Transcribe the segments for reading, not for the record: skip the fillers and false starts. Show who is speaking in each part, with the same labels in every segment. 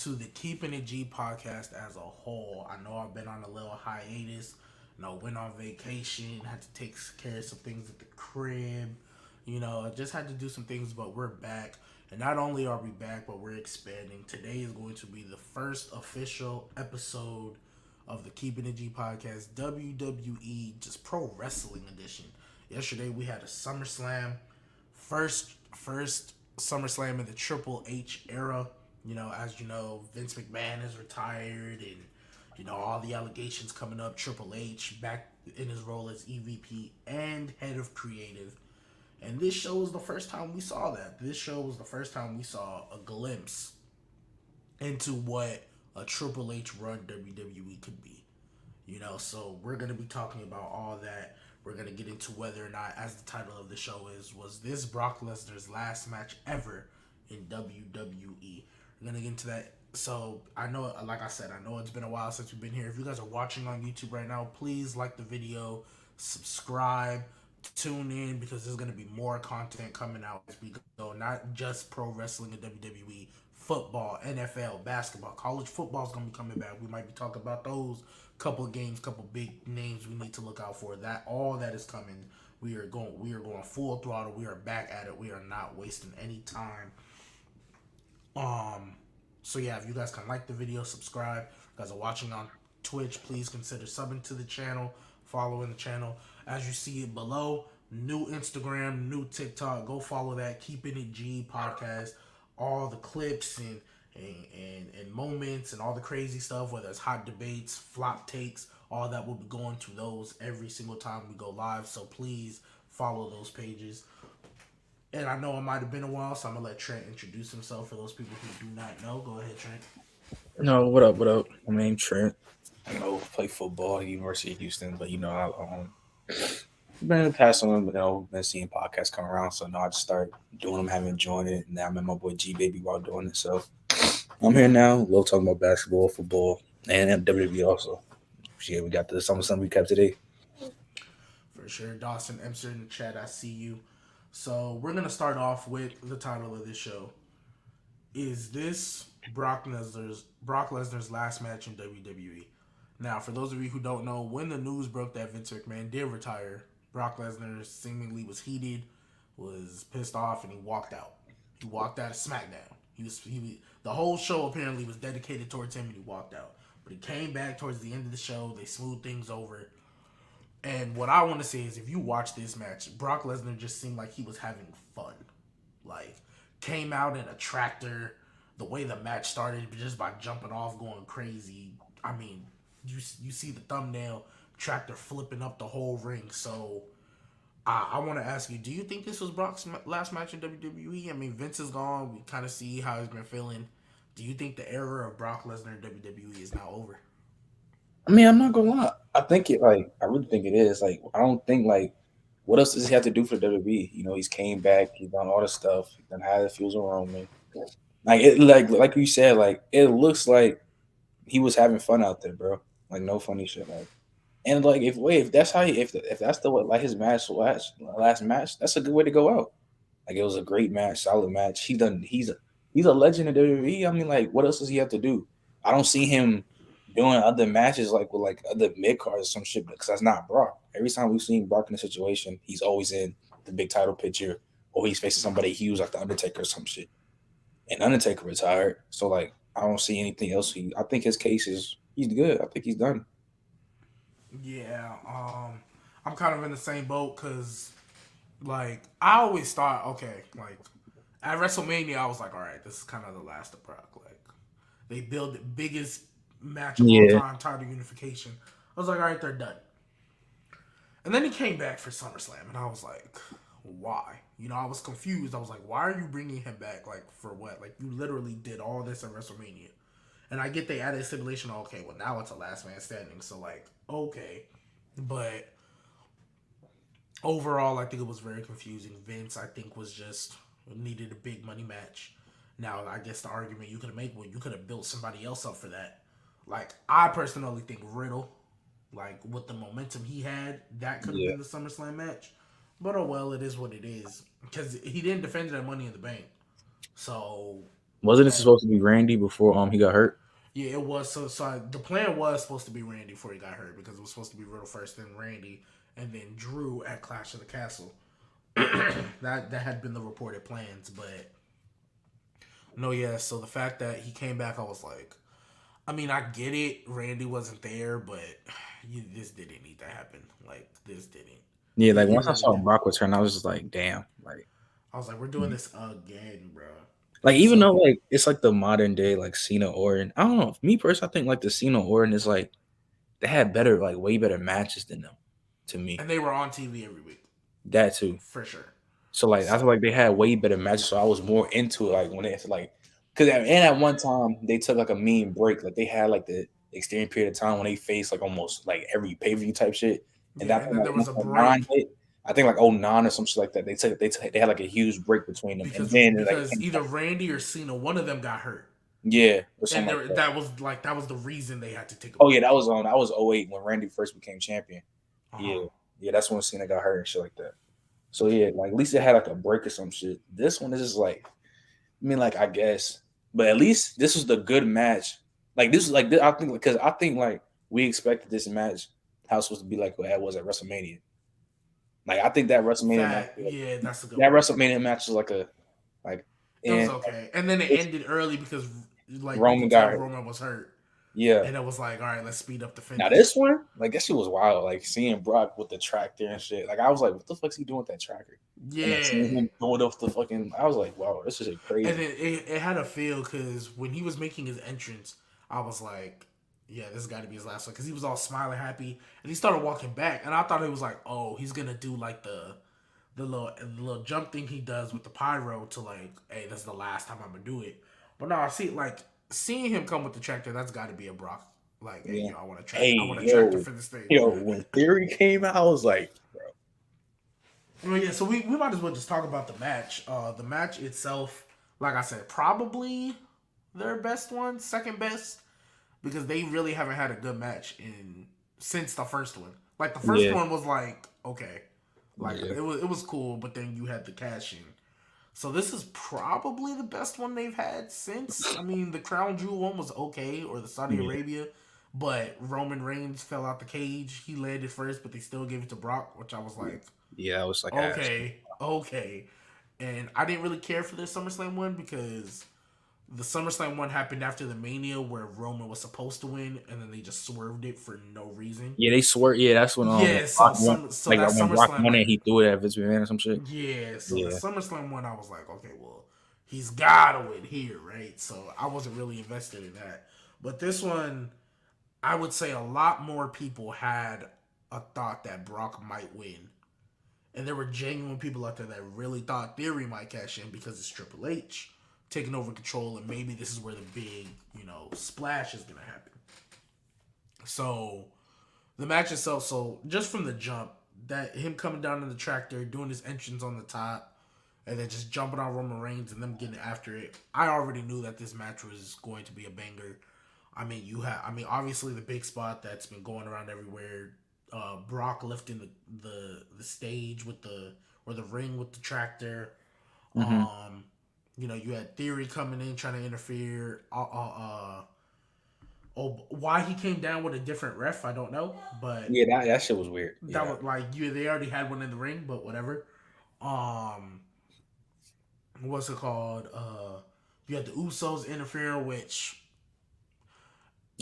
Speaker 1: to the Keeping It G podcast as a whole. I know I've been on a little hiatus. Went on vacation, had to take care of some things at the crib. I just had to do some things, but we're back. And not only are we back, but we're expanding. Today is going to be the first official episode of the Keeping It G podcast, WWE, just pro wrestling edition. Yesterday we had a SummerSlam, first SummerSlam in the Triple H era. As you know, Vince McMahon is retired, and all the allegations coming up. Triple H back in his role as EVP and head of creative. And this show was the first time we saw that. This show was the first time we saw a glimpse into what a Triple H run WWE could be. So we're going to be talking about all that. We're going to get into whether or not, as the title of the show is, was this Brock Lesnar's last match ever in WWE? We're going to get into that. So I know, like I said, I know it's been a while since we've been here. If you guys are watching on YouTube right now, please like the video, subscribe, tune in, because there's going to be more content coming out as we go. Not just pro wrestling and WWE, football, NFL, basketball, college football is going to be coming back. We might be talking about those couple of games, couple big names we need to look out for. That all that is coming. We are going full throttle. We are back at it. We are not wasting any time. So yeah, if you guys can like the video, subscribe. If you guys are watching on Twitch, please consider subbing to the channel, following the channel. As you see it below, new Instagram, new TikTok. Go follow that. Keeping It G podcast. All the clips and moments and all the crazy stuff, whether it's hot debates, flop takes, all that will be going to those every single time we go live. So please follow those pages. And I know it might have been a while, so I'm going to let Trent introduce himself for those people who do not know. Go ahead, Trent.
Speaker 2: No, what up? What up? My name's Trent. Play football at University of Houston, but been passing on, been seeing podcasts come around, so now I just started doing them, haven't joined it, and now I met my boy G Baby while doing it. So I'm here now. We'll talk about basketball, football, and WWE also. Yeah, we got the Summerslam recap today.
Speaker 1: For sure. Dawson Emser in the chat, I see you. So we're going to start off with the title of this show. Is this Brock Lesnar's last match in WWE? Now, for those of you who don't know, when the news broke that Vince McMahon did retire, Brock Lesnar seemingly was heated, was pissed off, and he walked out. He walked out of SmackDown. The whole show apparently was dedicated towards him, and he walked out. But he came back towards the end of the show. They smoothed things over. And what I want to say is, if you watch this match, Brock Lesnar just seemed like he was having fun. Like, came out in a tractor. The way the match started, just by jumping off, going crazy. I mean, you see the thumbnail, tractor flipping up the whole ring. So, I want to ask you, do you think this was Brock's last match in WWE? I mean, Vince is gone. We kind of see how he's been feeling. Do you think the era of Brock Lesnar in WWE is now over?
Speaker 2: I mean, I'm not gonna lie. I really think it is. Like, I don't think what else does he have to do for the WWE? He's came back, he's done all the stuff, he's done had the fuse with Roman. Like you said, it looks like he was having fun out there, bro. Like, no funny shit. And if that's how if that's his last match, that's a good way to go out. Like, it was a great match, solid match. He's a legend in WWE. I mean, what else does he have to do? I don't see him doing other matches with other mid cards or some shit, because that's not Brock. Every time we've seen Brock in a situation, he's always in the big title picture, or he's facing somebody huge like the Undertaker or some shit. And Undertaker retired, so I don't see anything else. I think his case is he's good. I think he's done.
Speaker 1: Yeah, I'm kind of in the same boat because, I always thought, okay, at WrestleMania, I was like, all right, this is kind of the last of Brock. Like, they build the biggest match of all
Speaker 2: Yeah,
Speaker 1: time, title unification. I was like, all right, they're done. And then he came back for SummerSlam, and I was like, why? I was confused. I was like, why are you bringing him back? Like, for what? Like, you literally did all this at WrestleMania. And I get they added stipulation. Okay, well, now it's a last man standing. So, okay. But overall, I think it was very confusing. Vince, I think, was just needed a big money match. Now, I guess the argument you could have made, well, you could have built somebody else up for that. I personally think Riddle, with the momentum he had, that could have
Speaker 2: yeah.
Speaker 1: been the SummerSlam match. But oh well, it is what it is. Because he didn't defend that Money in the Bank. So,
Speaker 2: Wasn't it
Speaker 1: That
Speaker 2: supposed to be Randy before he got hurt?
Speaker 1: Yeah, it was. The plan was supposed to be Randy before he got hurt because it was supposed to be Riddle first, then Randy, and then Drew at Clash of the Castle. That had been the reported plans, but no, yeah. So the fact that he came back, I was like, I mean, I get it. Randy wasn't there, but this didn't need to happen. Like this didn't.
Speaker 2: Yeah, like
Speaker 1: It
Speaker 2: once I
Speaker 1: really
Speaker 2: saw
Speaker 1: didn't.
Speaker 2: Brock return, I was just like, damn,
Speaker 1: I was like, we're doing this again, bro.
Speaker 2: like even though
Speaker 1: So
Speaker 2: like it's like the modern day like Cena Orton. I don't know. Me personally, I think like the Cena Orton is like they had better like way better matches than them to me.
Speaker 1: and they were on TV every week
Speaker 2: That too.
Speaker 1: for sure.
Speaker 2: So like I feel
Speaker 1: So
Speaker 2: like they had way better matches. So I was more into it like when it's like because at one time they took like a mean break. Like they had like the extended period of time when they faced like almost like every pay per view type shit. And
Speaker 1: yeah,
Speaker 2: that
Speaker 1: and
Speaker 2: point
Speaker 1: then
Speaker 2: like
Speaker 1: there was
Speaker 2: once
Speaker 1: a
Speaker 2: 09
Speaker 1: break
Speaker 2: hit, I think like 09 or some shit like that. They had like a huge break between them, and then like it
Speaker 1: because
Speaker 2: came
Speaker 1: either
Speaker 2: back.
Speaker 1: Randy or Cena, one of them got hurt,
Speaker 2: Yeah, or
Speaker 1: and
Speaker 2: something like that.
Speaker 1: that was the reason they had to take a
Speaker 2: Oh yeah,
Speaker 1: break.
Speaker 2: that was 08 when Randy first became champion.
Speaker 1: Uh huh.
Speaker 2: Yeah, yeah, that's when Cena got hurt and shit like that. So yeah, like at least it had like a break or some shit. This one is just like I mean, like I guess, but at least this was the good match. Like this is like I think because I think like we expected this match how it's supposed to be like what it was at WrestleMania. Like I think that WrestleMania match,
Speaker 1: Yeah, that's a good
Speaker 2: that
Speaker 1: word.
Speaker 2: WrestleMania match was like a like
Speaker 1: It was
Speaker 2: and
Speaker 1: okay, and then it
Speaker 2: it's
Speaker 1: ended early because like you
Speaker 2: Roman
Speaker 1: could
Speaker 2: got
Speaker 1: tell
Speaker 2: hurt.
Speaker 1: Roman was hurt,
Speaker 2: Yeah.
Speaker 1: and it was like, all right, let's speed up the
Speaker 2: Now
Speaker 1: finish.
Speaker 2: this one, like that shit was wild. Like seeing Brock with the tractor and shit. Like I was like, what the fuck's he doing with that tractor? And then seeing
Speaker 1: Yeah,
Speaker 2: him throwing off the fucking, I was like, wow, this is
Speaker 1: and
Speaker 2: crazy.
Speaker 1: it had a feel because when he was making his entrance, I was like, yeah, this got to be his last one because he was all smiling, happy, and he started walking back, and I thought it was like, oh, he's gonna do like the little jump thing he does with the pyro to like, hey, this is the last time I'm gonna do it. But no, I see like seeing him come with the tractor, that's got to be a Brock. Like, hey,
Speaker 2: Yeah.
Speaker 1: yo,
Speaker 2: Hey,
Speaker 1: I want a tractor
Speaker 2: yo,
Speaker 1: for this thing.
Speaker 2: when Theory came out, I was like, bro,
Speaker 1: Well, yeah, so we might as well just talk about the match. The match itself, like I said, probably their best one, second best, because they really haven't had a good match in since the first one. Like the first
Speaker 2: yeah,
Speaker 1: one was like okay, like
Speaker 2: yeah,
Speaker 1: it was cool, but then you had the cash in. So this is probably the best one they've had since. I mean, the Crown Jewel one was okay, or the Saudi
Speaker 2: yeah,
Speaker 1: Arabia, but Roman Reigns fell out the cage. He landed first, but they still gave it to Brock, which I was like,
Speaker 2: yeah. I was like, ass.
Speaker 1: okay, okay. And I didn't really care for the SummerSlam one because the SummerSlam one happened after the Mania where Roman was supposed to win, and then they just swerved it for no reason.
Speaker 2: Yeah, they swear. Yeah, that's when
Speaker 1: Yeah,
Speaker 2: Brock won.
Speaker 1: so
Speaker 2: Like
Speaker 1: that
Speaker 2: when Brock
Speaker 1: SummerSlam,
Speaker 2: won
Speaker 1: like
Speaker 2: it, he threw it at Vince McMahon or some shit.
Speaker 1: yeah, so the
Speaker 2: Yeah,
Speaker 1: SummerSlam one, I was like, okay, well, he's gotta win here, right? So I wasn't really invested in that. But this one, I would say a lot more people had a thought that Brock might win. And there were genuine people out there that really thought Theory might cash in because it's Triple H taking over control, and maybe this is where the big, splash is gonna happen. So the match itself, so just from the jump, that him coming down in the tractor, doing his entrance on the top, and then just jumping on Roman Reigns and them getting after it, I already knew that this match was going to be a banger. Obviously the big spot that's been going around everywhere, Brock lifting the stage with the ring with the tractor.
Speaker 2: hmm
Speaker 1: You had Theory coming in trying to interfere. Why he came down with a different ref, I don't know, but
Speaker 2: yeah. That shit was weird.
Speaker 1: that
Speaker 2: Yeah,
Speaker 1: was like they already had one in the ring, but whatever. Um, what's it called? You had the Usos interfere, which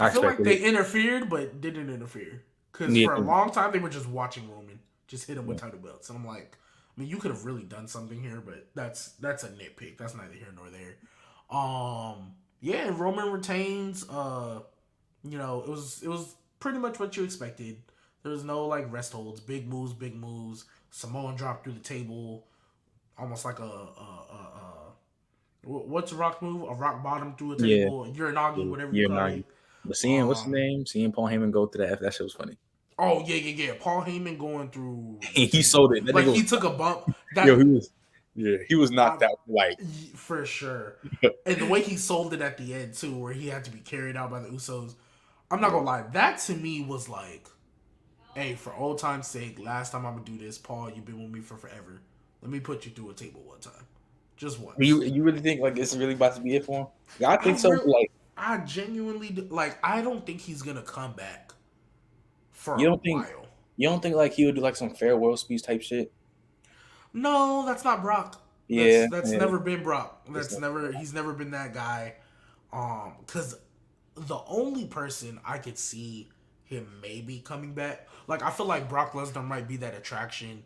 Speaker 1: I
Speaker 2: I
Speaker 1: feel like
Speaker 2: expected
Speaker 1: they
Speaker 2: it.
Speaker 1: interfered but didn't interfere because
Speaker 2: Yeah,
Speaker 1: for a long time they were just watching Roman just hit him with
Speaker 2: yeah,
Speaker 1: title belts, and I'm like, I mean, you could have really done something here, but that's a nitpick. That's neither here nor there. Yeah, Roman retains. It was pretty much what you expected. There was no like rest holds, big moves, big moves. Samoan drop through the table, almost like what's a rock move? A rock bottom through a
Speaker 2: yeah,
Speaker 1: table, Uranagi,
Speaker 2: yeah.
Speaker 1: whatever you
Speaker 2: You're
Speaker 1: call
Speaker 2: not.
Speaker 1: it.
Speaker 2: But seeing what's his
Speaker 1: Um,
Speaker 2: name, seeing Paul Heyman go to that shit was funny.
Speaker 1: oh yeah. Paul Heyman going through the
Speaker 2: He sold
Speaker 1: table,
Speaker 2: it. That
Speaker 1: like
Speaker 2: nigga was
Speaker 1: he took a bump.
Speaker 2: yo.
Speaker 1: That
Speaker 2: He was not
Speaker 1: I,
Speaker 2: that like.
Speaker 1: for sure. And the way he sold it at the end too, where he had to be carried out by the Usos. I'm not
Speaker 2: Yeah,
Speaker 1: gonna lie, that to me was like, hey, for old time's sake, last time I'm gonna do this, Paul, you've been with me for forever. Let me put you through a table one time. just once.
Speaker 2: You really think like it's really about to be it for him? Yeah, I
Speaker 1: I
Speaker 2: think so.
Speaker 1: real,
Speaker 2: But, like,
Speaker 1: I genuinely like. I don't think he's gonna come back for
Speaker 2: you
Speaker 1: a
Speaker 2: don't think
Speaker 1: while.
Speaker 2: like he would do like some farewell speech type shit?
Speaker 1: No, that's not Brock.
Speaker 2: Yeah,
Speaker 1: That's
Speaker 2: yeah.
Speaker 1: never been Brock.
Speaker 2: It's
Speaker 1: That's never he's never been that guy. Because the only person I could see him maybe coming back, like I feel like Brock Lesnar might be that attraction.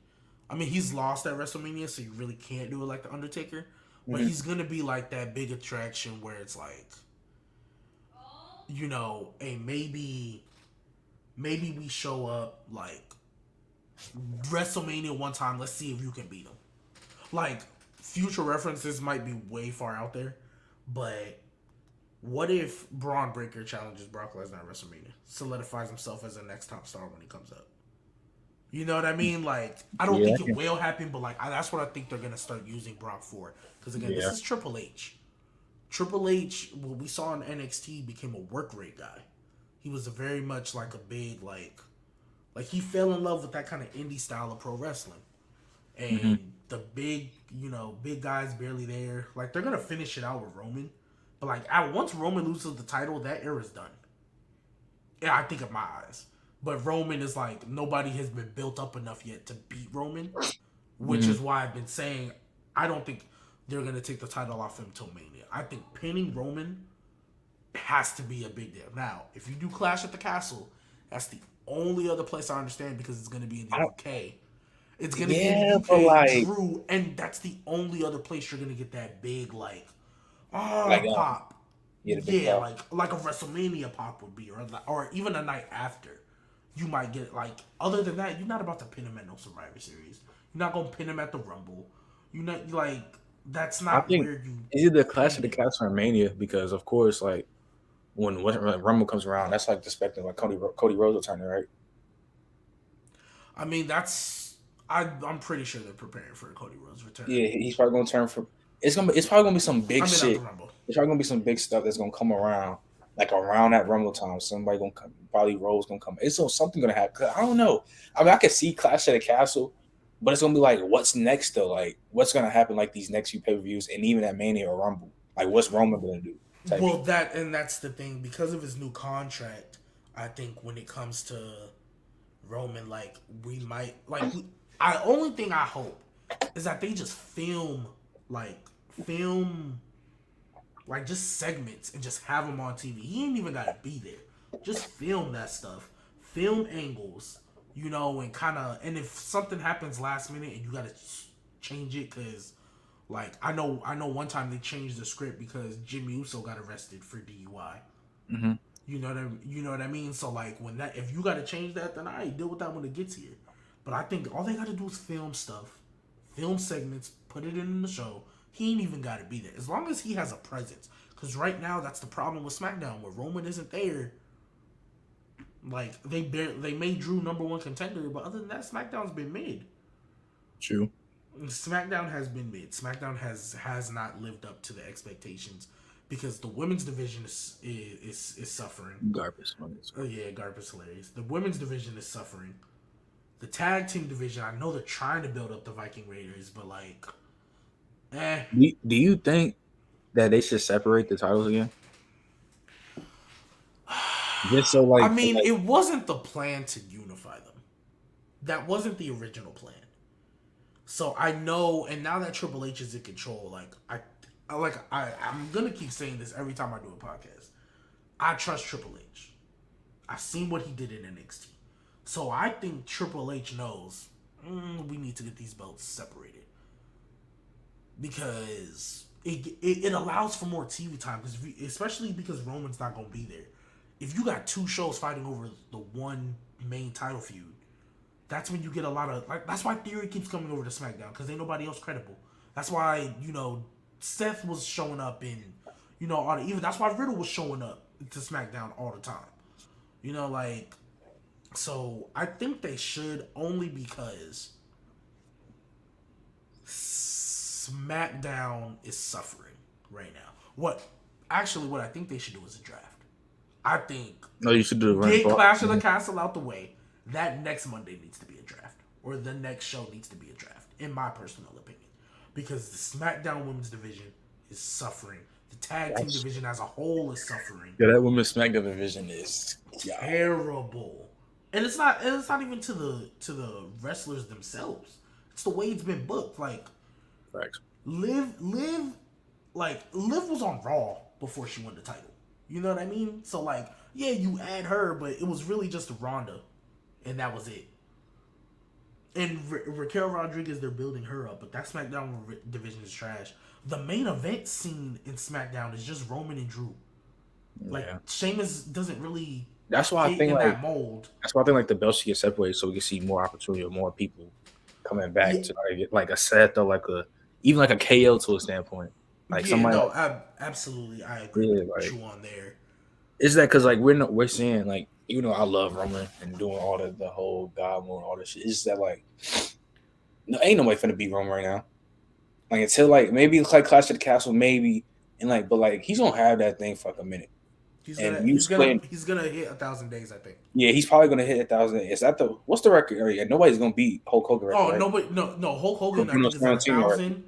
Speaker 1: I mean, he's lost at WrestleMania, so you really can't do it like the Undertaker. But
Speaker 2: mm-hmm.
Speaker 1: he's gonna be like that big attraction where it's like, hey, maybe we show up like WrestleMania one time. Let's see if you can beat him. Like future references might be way far out there, but what if Braun Breaker challenges Brock Lesnar at WrestleMania, solidifies himself as the next top star when he comes up? You know what I mean? Like, I don't
Speaker 2: Yeah,
Speaker 1: think it will happen, but like, that's what I think they're gonna start using Brock for. Because again, this
Speaker 2: yeah.
Speaker 1: is Triple H. Triple H, what we saw in NXT, became a work rate guy. He was very much like a big like he fell in love with that kind of indie style of pro wrestling.
Speaker 2: Mm-hmm.
Speaker 1: And the big guys barely there. Like they're gonna finish it out with Roman, but like once Roman loses the title, that era's done. Yeah, I think in my eyes. But Roman is like nobody has been built up enough yet to beat Roman, which
Speaker 2: Mm-hmm.
Speaker 1: is why I've been saying I don't think they're gonna take the title off him till Mania. I think pinning Roman has to be a big deal. Now, if you do Clash at the Castle, that's the only other place I understand because it's gonna be in the
Speaker 2: I don't,
Speaker 1: UK. It's gonna be in the
Speaker 2: yeah, but
Speaker 1: UK,
Speaker 2: like
Speaker 1: Drew, and that's the only other place you're gonna get that big
Speaker 2: like
Speaker 1: pop.
Speaker 2: yeah, the big
Speaker 1: Yeah,
Speaker 2: pop.
Speaker 1: like a WrestleMania pop would be, or even a night after. You might get like. Other than that, you're not about to pin him at no Survivor Series. You're not gonna pin him at the Rumble. You're not like that's
Speaker 2: I
Speaker 1: not
Speaker 2: think
Speaker 1: where you
Speaker 2: it's either Clash of
Speaker 1: pin
Speaker 2: the
Speaker 1: it.
Speaker 2: Castle or Mania because of course like when Rumble comes around, that's like expecting like Cody Rhodes returning, right?
Speaker 1: I mean, I'm pretty sure they're preparing for Cody Rhodes' return.
Speaker 2: Yeah, he's probably gonna turn for. It's probably gonna be some big
Speaker 1: I mean, not the
Speaker 2: shit.
Speaker 1: Rumble.
Speaker 2: It's probably gonna be some big stuff that's gonna come around, like around that Rumble time. Somebody gonna come, probably Rose gonna come. It's something gonna happen. 'Cause I don't know. I mean, I could see Clash at the Castle, but it's gonna be like, what's next though? Like, what's gonna happen? Like these next few pay per views, and even at Mania or Rumble. Like, what's Roman gonna do? Type
Speaker 1: Well,
Speaker 2: shit.
Speaker 1: that's the thing because of his new contract. I think when it comes to Roman, like we might I only thing I hope is that they just like film like just segments and just have him on TV. He ain't even gotta be there. Just film that stuff. Film angles, and and if something happens last minute and you gotta change it because like I know one time they changed the script because Jimmy Uso got arrested for DUI.
Speaker 2: Mm-hmm.
Speaker 1: You know what I mean? So like if you gotta change that, then I deal with that when it gets here. But I think all they gotta do is film stuff, film segments, put it in the show. He ain't even gotta be there. As long as he has a presence. Cause right now that's the problem with SmackDown where Roman isn't there. Like they made Drew number one contender, but other than that, SmackDown's been mid.
Speaker 2: True.
Speaker 1: SmackDown has been mid. SmackDown has not lived up to the expectations because the women's division is suffering.
Speaker 2: Garbage.
Speaker 1: Oh yeah, garbage hilarious. The women's division is suffering. The tag team division, I know they're trying to build up the Viking Raiders, but like,
Speaker 2: Do you think that they should separate the titles again? Just so
Speaker 1: I
Speaker 2: like,
Speaker 1: mean, it wasn't the plan to unify them. That wasn't the original plan. So I know, and now that Triple H is in control, I'm gonna keep saying this every time I do a podcast. I trust Triple H. I've seen what he did in NXT, so I think Triple H knows we need to get these belts separated because it allows for more TV time, especially because Roman's not gonna be there. If you got two shows fighting over the one main title feud, that's when you get a lot of that's why Theory keeps coming over to SmackDown because ain't nobody else credible. That's why Seth was showing up in even that's why Riddle was showing up to SmackDown all the time. So I think they should only because SmackDown is suffering right now. What I think they should do is a draft. I think
Speaker 2: no, you should do the
Speaker 1: get Clash of the Castle out the way. That next Monday needs to be a draft, or the next show needs to be a draft, in my personal opinion. because the SmackDown Women's Division is suffering. The tag team
Speaker 2: That's
Speaker 1: division as a whole is suffering.
Speaker 2: yeah. That women's SmackDown division is
Speaker 1: Terrible. And it's not even to the wrestlers themselves. It's the way it's been booked. Like
Speaker 2: facts.
Speaker 1: Liv Liv was on Raw before she won the title. You know what I mean? So like, yeah, you add her, but it was really just Ronda, and that was it. And Raquel Rodriguez, they're building her up, but that SmackDown division is trash. The main event scene in SmackDown is just Roman and Drew. Like
Speaker 2: Yeah.
Speaker 1: Sheamus doesn't really
Speaker 2: That's why I
Speaker 1: fit
Speaker 2: think
Speaker 1: in
Speaker 2: like
Speaker 1: that mold.
Speaker 2: that's why I think like the belts should get separated so we can see more opportunity or more people coming back
Speaker 1: Yeah,
Speaker 2: to like get like a set or like a even like a KO to a standpoint. Like
Speaker 1: yeah,
Speaker 2: somebody
Speaker 1: no,
Speaker 2: like
Speaker 1: absolutely, I agree
Speaker 2: yeah,
Speaker 1: with
Speaker 2: like
Speaker 1: you on there.
Speaker 2: is that because like we're seeing like even though I love Roman and doing all the whole God mode all this shit, it's just that like no ain't nobody finna beat Roman right now. Like until like maybe it's like Clash of the Castle maybe and like but like he's gonna have that thing for like a minute
Speaker 1: He's gonna
Speaker 2: and you
Speaker 1: he's gonna
Speaker 2: splitting.
Speaker 1: he's gonna hit 1,000 days, I think.
Speaker 2: Yeah, he's probably gonna hit 1,000. Is that the what's the record? Oh, yeah, nobody's gonna beat Hulk Hogan record,
Speaker 1: Oh,
Speaker 2: right?
Speaker 1: nobody, no, Hulk
Speaker 2: Or
Speaker 1: Hogan, I
Speaker 2: Bruno
Speaker 1: think is at a
Speaker 2: Sammartino record.
Speaker 1: thousand.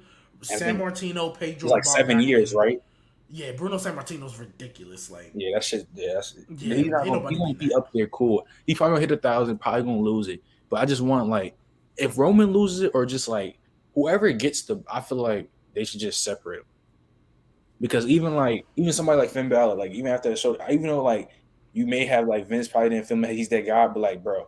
Speaker 2: I
Speaker 1: San
Speaker 2: think
Speaker 1: Martino,
Speaker 2: it's
Speaker 1: Pedro
Speaker 2: like 7 years,
Speaker 1: Bogdanovich.
Speaker 2: right?
Speaker 1: Yeah, Bruno San Martino's ridiculous. Like,
Speaker 2: Yeah, that shit. Yeah, that's it.
Speaker 1: yeah,
Speaker 2: But he's not
Speaker 1: ain't
Speaker 2: gonna.
Speaker 1: nobody
Speaker 2: He's gonna
Speaker 1: beating
Speaker 2: be
Speaker 1: that.
Speaker 2: up there. Cool. He probably gonna hit 1,000. Probably gonna lose it. But I just want like if Roman loses it or just like whoever gets the. I feel like they should just separate them because even somebody like Finn Balor, like even after the show, even though like you may have like Vince probably didn't feel like he's that guy, but like bro,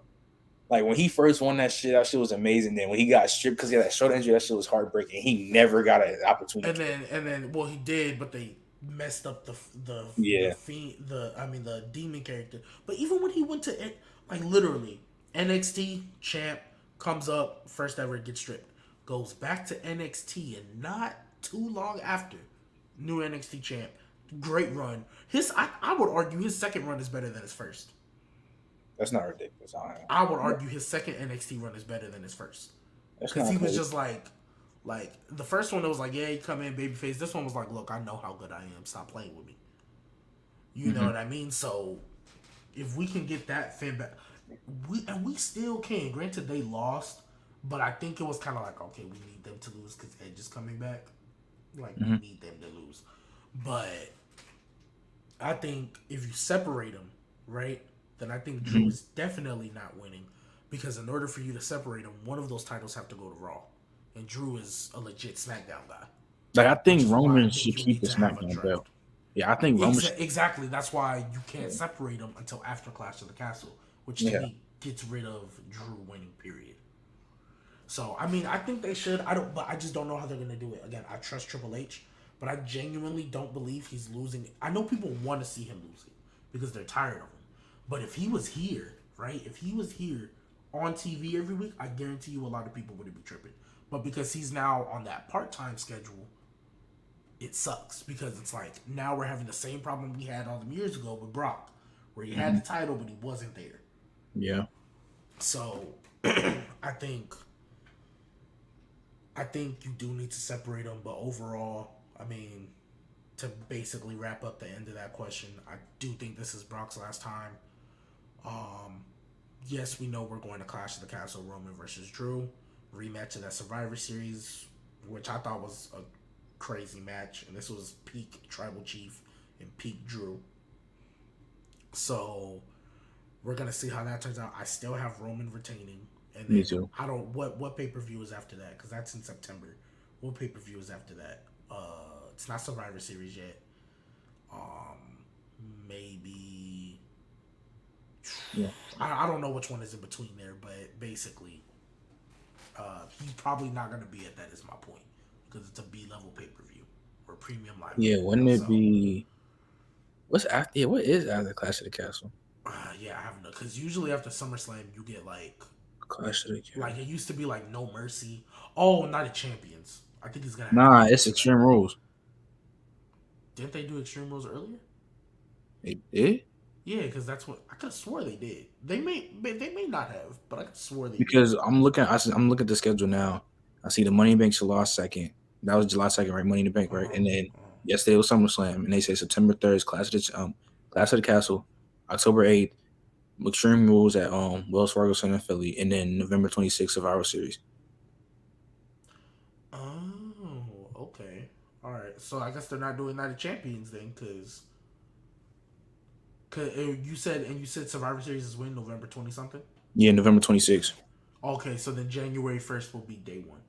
Speaker 2: like when he first won that shit was amazing. Then when he got stripped because he had that shoulder injury, that shit was heartbreaking. He never got an opportunity.
Speaker 1: And then, well, he did, but they messed up the
Speaker 2: Yeah.
Speaker 1: fiend, the demon character. But even when he went to like literally NXT champ comes up first ever gets stripped, goes back to NXT, and not too long after, new NXT champ, great run. I would argue his second run is better than his first.
Speaker 2: That's not ridiculous.
Speaker 1: I would argue his second NXT run is better than his first.
Speaker 2: That's
Speaker 1: Because
Speaker 2: not
Speaker 1: he was
Speaker 2: crazy.
Speaker 1: just like the first one, it was like, yeah, he come in babyface. This one was like, look, I know how good I am. Stop playing with me. You know what I mean? So if we can get that Finn back, we still can. Granted, they lost, but I think it was kind of like, okay, we need them to lose because Edge is coming back. Like we need them to lose, but I think if you separate them, right, then I think Drew is definitely not winning because in order for you to separate them, one of those titles have to go to Raw, and Drew is a legit SmackDown guy,
Speaker 2: Like I
Speaker 1: which
Speaker 2: think
Speaker 1: is why I
Speaker 2: Roman
Speaker 1: think
Speaker 2: should
Speaker 1: you
Speaker 2: keep
Speaker 1: need
Speaker 2: the
Speaker 1: to have a
Speaker 2: SmackDown
Speaker 1: draft.
Speaker 2: belt. Yeah, I think Roman.
Speaker 1: Exactly. That's why you can't separate them until after Clash of the Castle, which to
Speaker 2: Yeah.
Speaker 1: me gets rid of Drew winning. Period. So I mean, I think they should. But I just don't know how they're gonna do it. Again, I trust Triple H, but I genuinely don't believe he's losing. I know people want to see him losing because they're tired of him. But if he was here, right? If he was here on TV every week, I guarantee you a lot of people wouldn't be tripping. But because he's now on that part-time schedule, it sucks because it's like now we're having the same problem we had all them years ago with Brock, where he had the title but he wasn't there.
Speaker 2: Yeah.
Speaker 1: So I think you do need to separate them, but overall, I mean, to basically wrap up the end of that question, I do think this is Brock's last time. Yes, we know we're going to Clash of the Castle, Roman versus Drew, rematch of that Survivor Series, which I thought was a crazy match, and this was peak Tribal Chief and peak Drew. So we're gonna see how that turns out. I still have Roman retaining, and
Speaker 2: Me
Speaker 1: then
Speaker 2: too.
Speaker 1: I don't what pay per view is after that because that's in September. What pay per view is after that? It's not Survivor Series yet. Maybe
Speaker 2: Yeah.
Speaker 1: I don't know which one is in between there, but basically, he's probably not gonna be at that. Is my point because it's a B level pay per view or premium live.
Speaker 2: Yeah. Wouldn't it
Speaker 1: So,
Speaker 2: be? What's after? Yeah. What is after Clash of the Castle?
Speaker 1: yeah, I have no because usually after SummerSlam you get like
Speaker 2: Clash of the Castle.
Speaker 1: it used to be like No Mercy. Oh, Night of Champions. I think he's gonna have
Speaker 2: Nah,
Speaker 1: that
Speaker 2: it's
Speaker 1: after that.
Speaker 2: Extreme Rules.
Speaker 1: Didn't they do Extreme Rules earlier?
Speaker 2: It did
Speaker 1: Yeah, because that's what I could have swore they did. They may not have, but I could have swore they did.
Speaker 2: because I'm looking. I'm looking at the schedule now. I see the Money in the Bank July 2nd. That was July 2nd, right? Money in the Bank, right? And then yesterday was SummerSlam, and they say September 3rd is Clash of the Castle, October 8th, Extreme Rules at Wells Fargo Center in Philly, and then November 26th Survivor Series.
Speaker 1: Oh, All right, so I guess they're not doing Night of Champions then, because you said Survivor Series is when November 20 something.
Speaker 2: Yeah, November 26th.
Speaker 1: Okay, so then January 1st will be day one.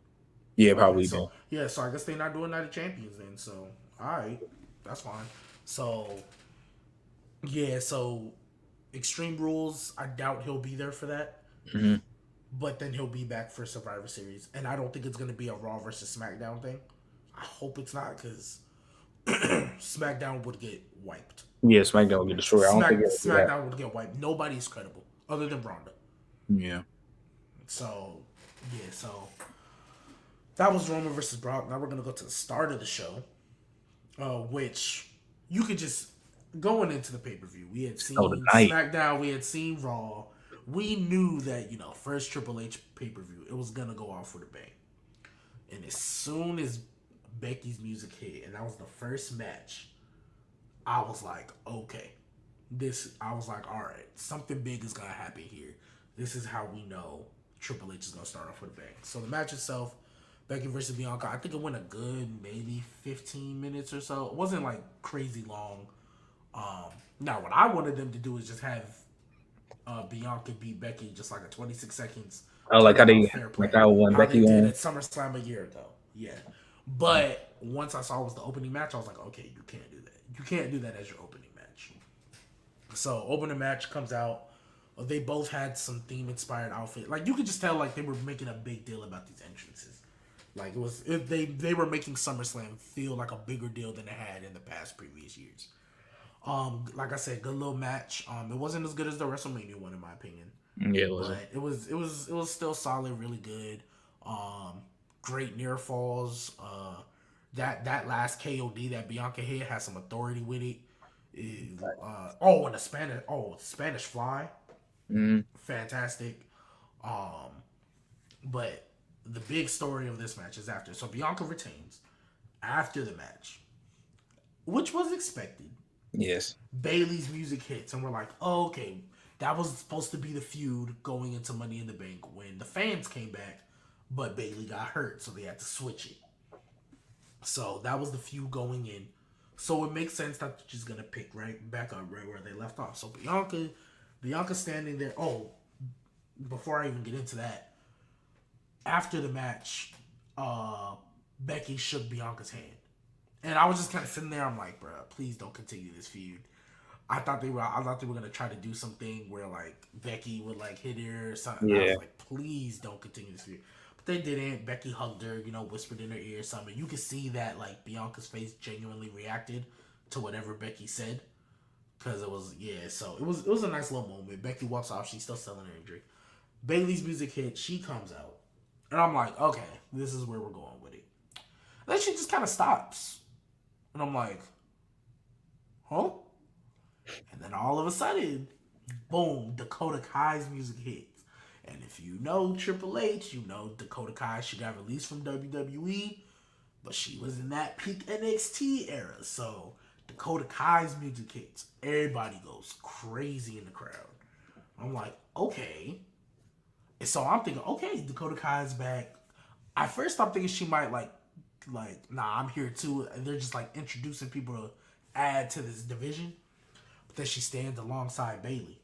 Speaker 2: Yeah,
Speaker 1: Okay,
Speaker 2: probably.
Speaker 1: so yeah, so I guess they're not doing Night of Champions then. So all right, that's fine. So yeah, so Extreme Rules, I doubt he'll be there for that.
Speaker 2: Mm-hmm.
Speaker 1: But then he'll be back for Survivor Series, and I don't think it's gonna be a Raw versus SmackDown thing. I hope it's not, because SmackDown would get wiped.
Speaker 2: Yeah, SmackDown will get destroyed. I don't think it'll do that.
Speaker 1: SmackDown would get wiped. Nobody's credible other than Ronda.
Speaker 2: Yeah.
Speaker 1: So yeah, so that was Roman versus Brock. Now we're gonna go to the start of the show, which you could just going into the pay per view. We had seen
Speaker 2: tonight.
Speaker 1: SmackDown. We had seen Raw. We knew that first Triple H pay per view, it was gonna go off with a bang. And as soon as Becky's music hit, and that was the first match, I was like, okay, I was like, all right, something big is gonna happen here. This is how we know Triple H is gonna start off with a bang. So the match itself, Becky versus Bianca, I think it went a good maybe 15 minutes or so. It wasn't like crazy long. Now what I wanted them to do is just have Bianca beat Becky just like a 26 seconds.
Speaker 2: Oh, like how they won Becky
Speaker 1: did at SummerSlam a year ago. Yeah. But once I saw it was the opening match, I was like, okay, you can't do that. You can't do that as your opening match. So opening match comes out. They both had some theme inspired outfit. Like you could just tell like they were making a big deal about these entrances. Like they were making SummerSlam feel like a bigger deal than it had in the past previous years. Like I said, good little match. It wasn't as good as the WrestleMania one in my opinion.
Speaker 2: Yeah, it wasn't.
Speaker 1: But it was still solid, really good. Great near falls. That last KOD that Bianca hit has some authority with it. And the Spanish Fly.
Speaker 2: Mm-hmm.
Speaker 1: Fantastic. But the big story of this match is after. So Bianca retains after the match, which was expected.
Speaker 2: Yes.
Speaker 1: Bayley's music hits, and we're like, oh, okay, that was supposed to be the feud going into Money in the Bank when the fans came back, but Bayley got hurt, so they had to switch it. So that was the feud going in. So it makes sense that she's gonna pick right back up right where they left off. So Bianca standing there. Oh, before I even get into that, after the match, Becky shook Bianca's hand. And I was just kind of sitting there. I'm like, bro, please don't continue this feud. I thought they were gonna try to do something where like Becky would like hit her or something. Yeah. I was like, please don't continue this feud. But they didn't. Becky hugged her, whispered in her ear something. You could see that like Bianca's face genuinely reacted to whatever Becky said, because it was So it was a nice little moment. Becky walks off. She's still selling her injury. Bayley's music hits. She comes out, and I'm like, okay, this is where we're going with it. Then she just kind of stops. And I'm like, huh? And then all of a sudden, boom, Dakota Kai's music hits. And if you know Triple H, you know Dakota Kai, she got released from WWE, but she was in that peak NXT era. So Dakota Kai's music hits. Everybody goes crazy in the crowd. I'm like, okay. And so I'm thinking, okay, Dakota Kai's back. At first, I'm thinking she might nah, I'm here too. And they're just like introducing people to add to this division. But then she stands alongside Bayley.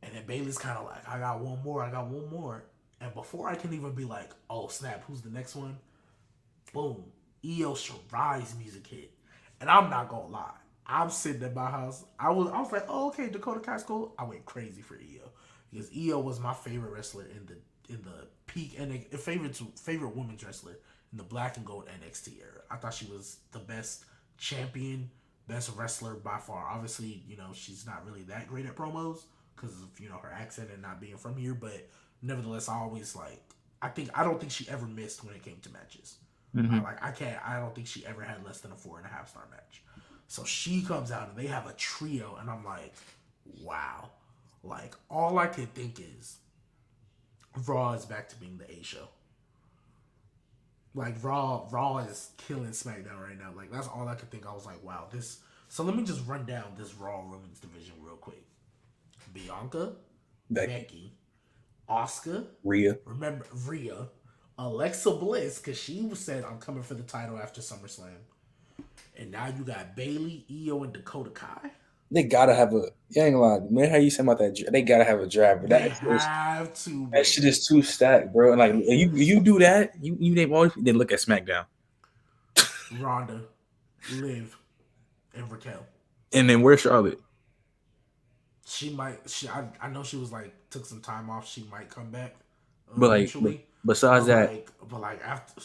Speaker 1: And then Bayley's kind of like, I got one more. And before I can even be like, oh snap, who's the next one? Boom. Io Shirai's music hit. And I'm not gonna lie. I'm sitting at my house. I was like, oh, okay, Dakota Kai's cool. I went crazy for Io. Because Io was my favorite wrestler in the peak and favorite women's wrestler in the black and gold NXT era. I thought she was the best champion, best wrestler by far. Obviously, she's not really that great at promos because of, her accent and not being from here. But nevertheless, I don't think she ever missed when it came to matches.
Speaker 2: Mm-hmm.
Speaker 1: I don't think she ever had less than a 4.5-star match. So she comes out and they have a trio and I'm like, wow. Like, all I could think is Raw is back to being the A show. Like, Raw is killing SmackDown right now. Like, that's all I could think. I was like, wow, this... So let me just run down this Raw Women's division real quick. Bianca, Becky, Asuka,
Speaker 2: Rhea.
Speaker 1: Remember, Rhea, Alexa Bliss, because she said, I'm coming for the title after SummerSlam. And now you got Bayley, Io, and Dakota Kai.
Speaker 2: They gotta have a. You ain't gonna lie, man. How you say about that? They gotta have a draft, but
Speaker 1: They have to, bro.
Speaker 2: that shit is too stacked, bro. And like you do that, you name all. Then look at SmackDown,
Speaker 1: Ronda, Liv, and Raquel.
Speaker 2: and then where's Charlotte?
Speaker 1: She might. I know she was like took some time off. She might come back
Speaker 2: But
Speaker 1: eventually.
Speaker 2: besides that,
Speaker 1: After,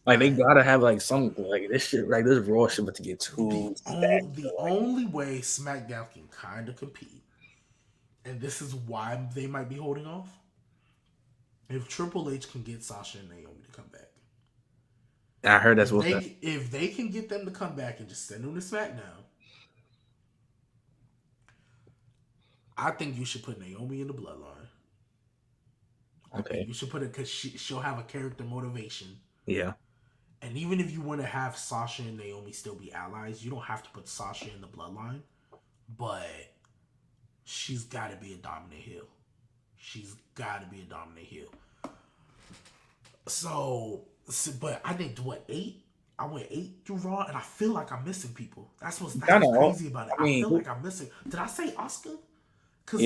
Speaker 2: like they gotta have like some like this shit, like this Raw shit, but to get too stacked.
Speaker 1: the only way SmackDown can kind of compete, and this is why they might be holding off. If Triple H can get Sasha and Naomi to come back,
Speaker 2: I heard that's
Speaker 1: if they can get them to come back and just send them to SmackDown, I think you should put Naomi in the Bloodline.
Speaker 2: Okay,
Speaker 1: you should put it because she'll have a character motivation.
Speaker 2: Yeah.
Speaker 1: And even if you want to have Sasha and Naomi still be allies, you don't have to put Sasha in the Bloodline. But she's got to be a dominant heel. She's got to be a dominant heel. So, but I think, 8? I went 8 through Raw, and I feel like I'm missing people. That's what's crazy about it. I feel like I'm missing. Did I say Asuka? Because,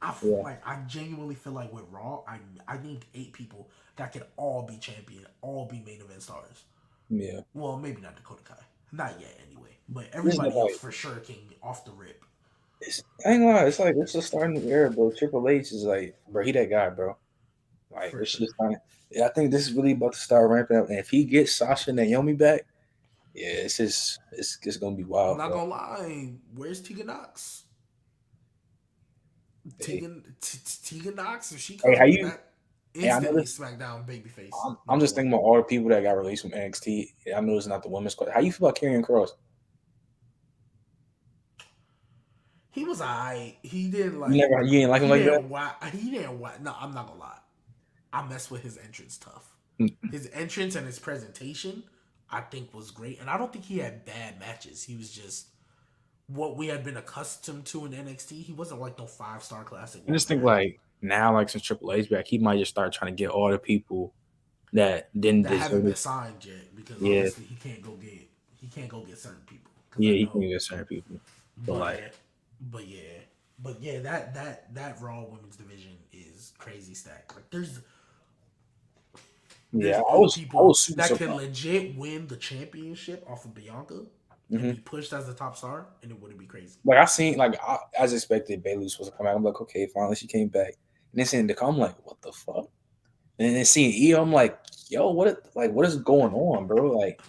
Speaker 1: I genuinely feel like with Raw, I need 8 people that can all be champion, all be main event stars.
Speaker 2: Yeah.
Speaker 1: Well, maybe not Dakota Kai. Not yet, anyway. But everybody else for sure can off the rip.
Speaker 2: I ain't gonna lie, it's like it's a starting era, bro. Triple H is like, bro, he that guy, bro. Like it's just kind of. I think this is really about to start ramping up, and if he gets Sasha and Naomi back, yeah, it's gonna be wild.
Speaker 1: I'm not gonna lie. Where's Tegan Nox? Tegan Nox, if she comes back, instantly SmackDown babyface.
Speaker 2: I'm just thinking about all the people that got released from NXT. I know it's not the women's squad. How you feel about Karrion Kross?
Speaker 1: He was alright. He didn't like.
Speaker 2: You didn't like him like that.
Speaker 1: He didn't. No, I'm not gonna lie. I messed with his entrance tough. His entrance and his presentation, I think, was great, and I don't think he had bad matches. He was just what we had been accustomed to in NXT. He wasn't like no 5-star classic.
Speaker 2: I just think like now, like since Triple H back, he might just start trying to get all the people that haven't
Speaker 1: been signed yet because obviously he can't go get certain people.
Speaker 2: Yeah, he can get certain people.
Speaker 1: But that Raw women's division is crazy stacked. Like there's
Speaker 2: I was super
Speaker 1: that
Speaker 2: surprised.
Speaker 1: can legit win the championship off of Bianca and be pushed as the top star, and it wouldn't be crazy.
Speaker 2: Like I seen, as expected, Bayley was supposed to come out. I'm like, okay, finally she came back. And then seeing I'm like, what the fuck? And then seeing Io, I'm like, yo, what is going on, bro? Like,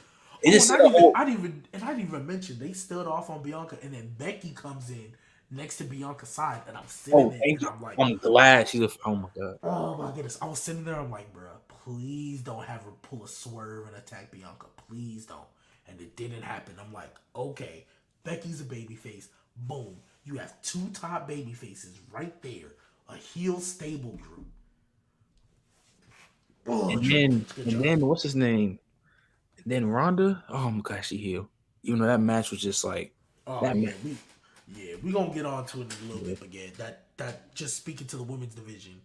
Speaker 2: it just.
Speaker 1: I didn't even mention they stood off on Bianca, and then Becky comes in next to Bianca's side, and I'm sitting there, and I'm like,
Speaker 2: I'm glad she's oh my god.
Speaker 1: Oh my goodness. I was sitting there, I'm like, bro, please don't have her pull a swerve and attack Bianca. Please don't. And it didn't happen. I'm like, okay, Becky's a babyface. Boom. You have 2 top baby faces right there. A heel stable group.
Speaker 2: Oh, and then what's his name? And then Ronda. Oh my gosh, she heel. Even though that match was just like
Speaker 1: we're gonna get on to it in a little bit, but that just speaking to the women's division,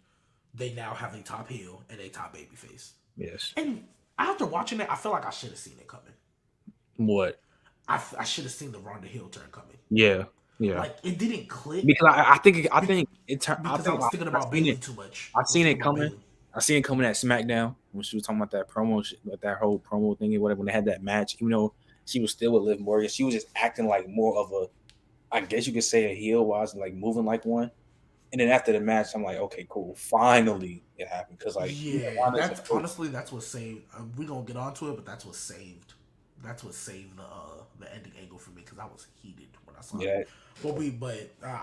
Speaker 1: they now have a top heel and a top babyface.
Speaker 2: Yes.
Speaker 1: And after watching it, I feel like I should have seen it coming.
Speaker 2: What?
Speaker 1: I should have seen the Ronda heel turn coming.
Speaker 2: Yeah.
Speaker 1: Like it didn't click
Speaker 2: because I think it turned.
Speaker 1: Because I was thinking about Bayley too much.
Speaker 2: I seen it coming. I seen it coming at SmackDown when she was talking about that promo, that whole promo thing or whatever. When they had that match, even though she was still with Liv Morgan, she was just acting like more of a, I guess you could say a heel, was like moving like one. And then after the match, I'm like, okay, cool. Finally, it happened because
Speaker 1: honestly that's what saved. We're gonna get onto it, but that's what saved. That's what saved the ending angle for me because I was heated when I saw it. I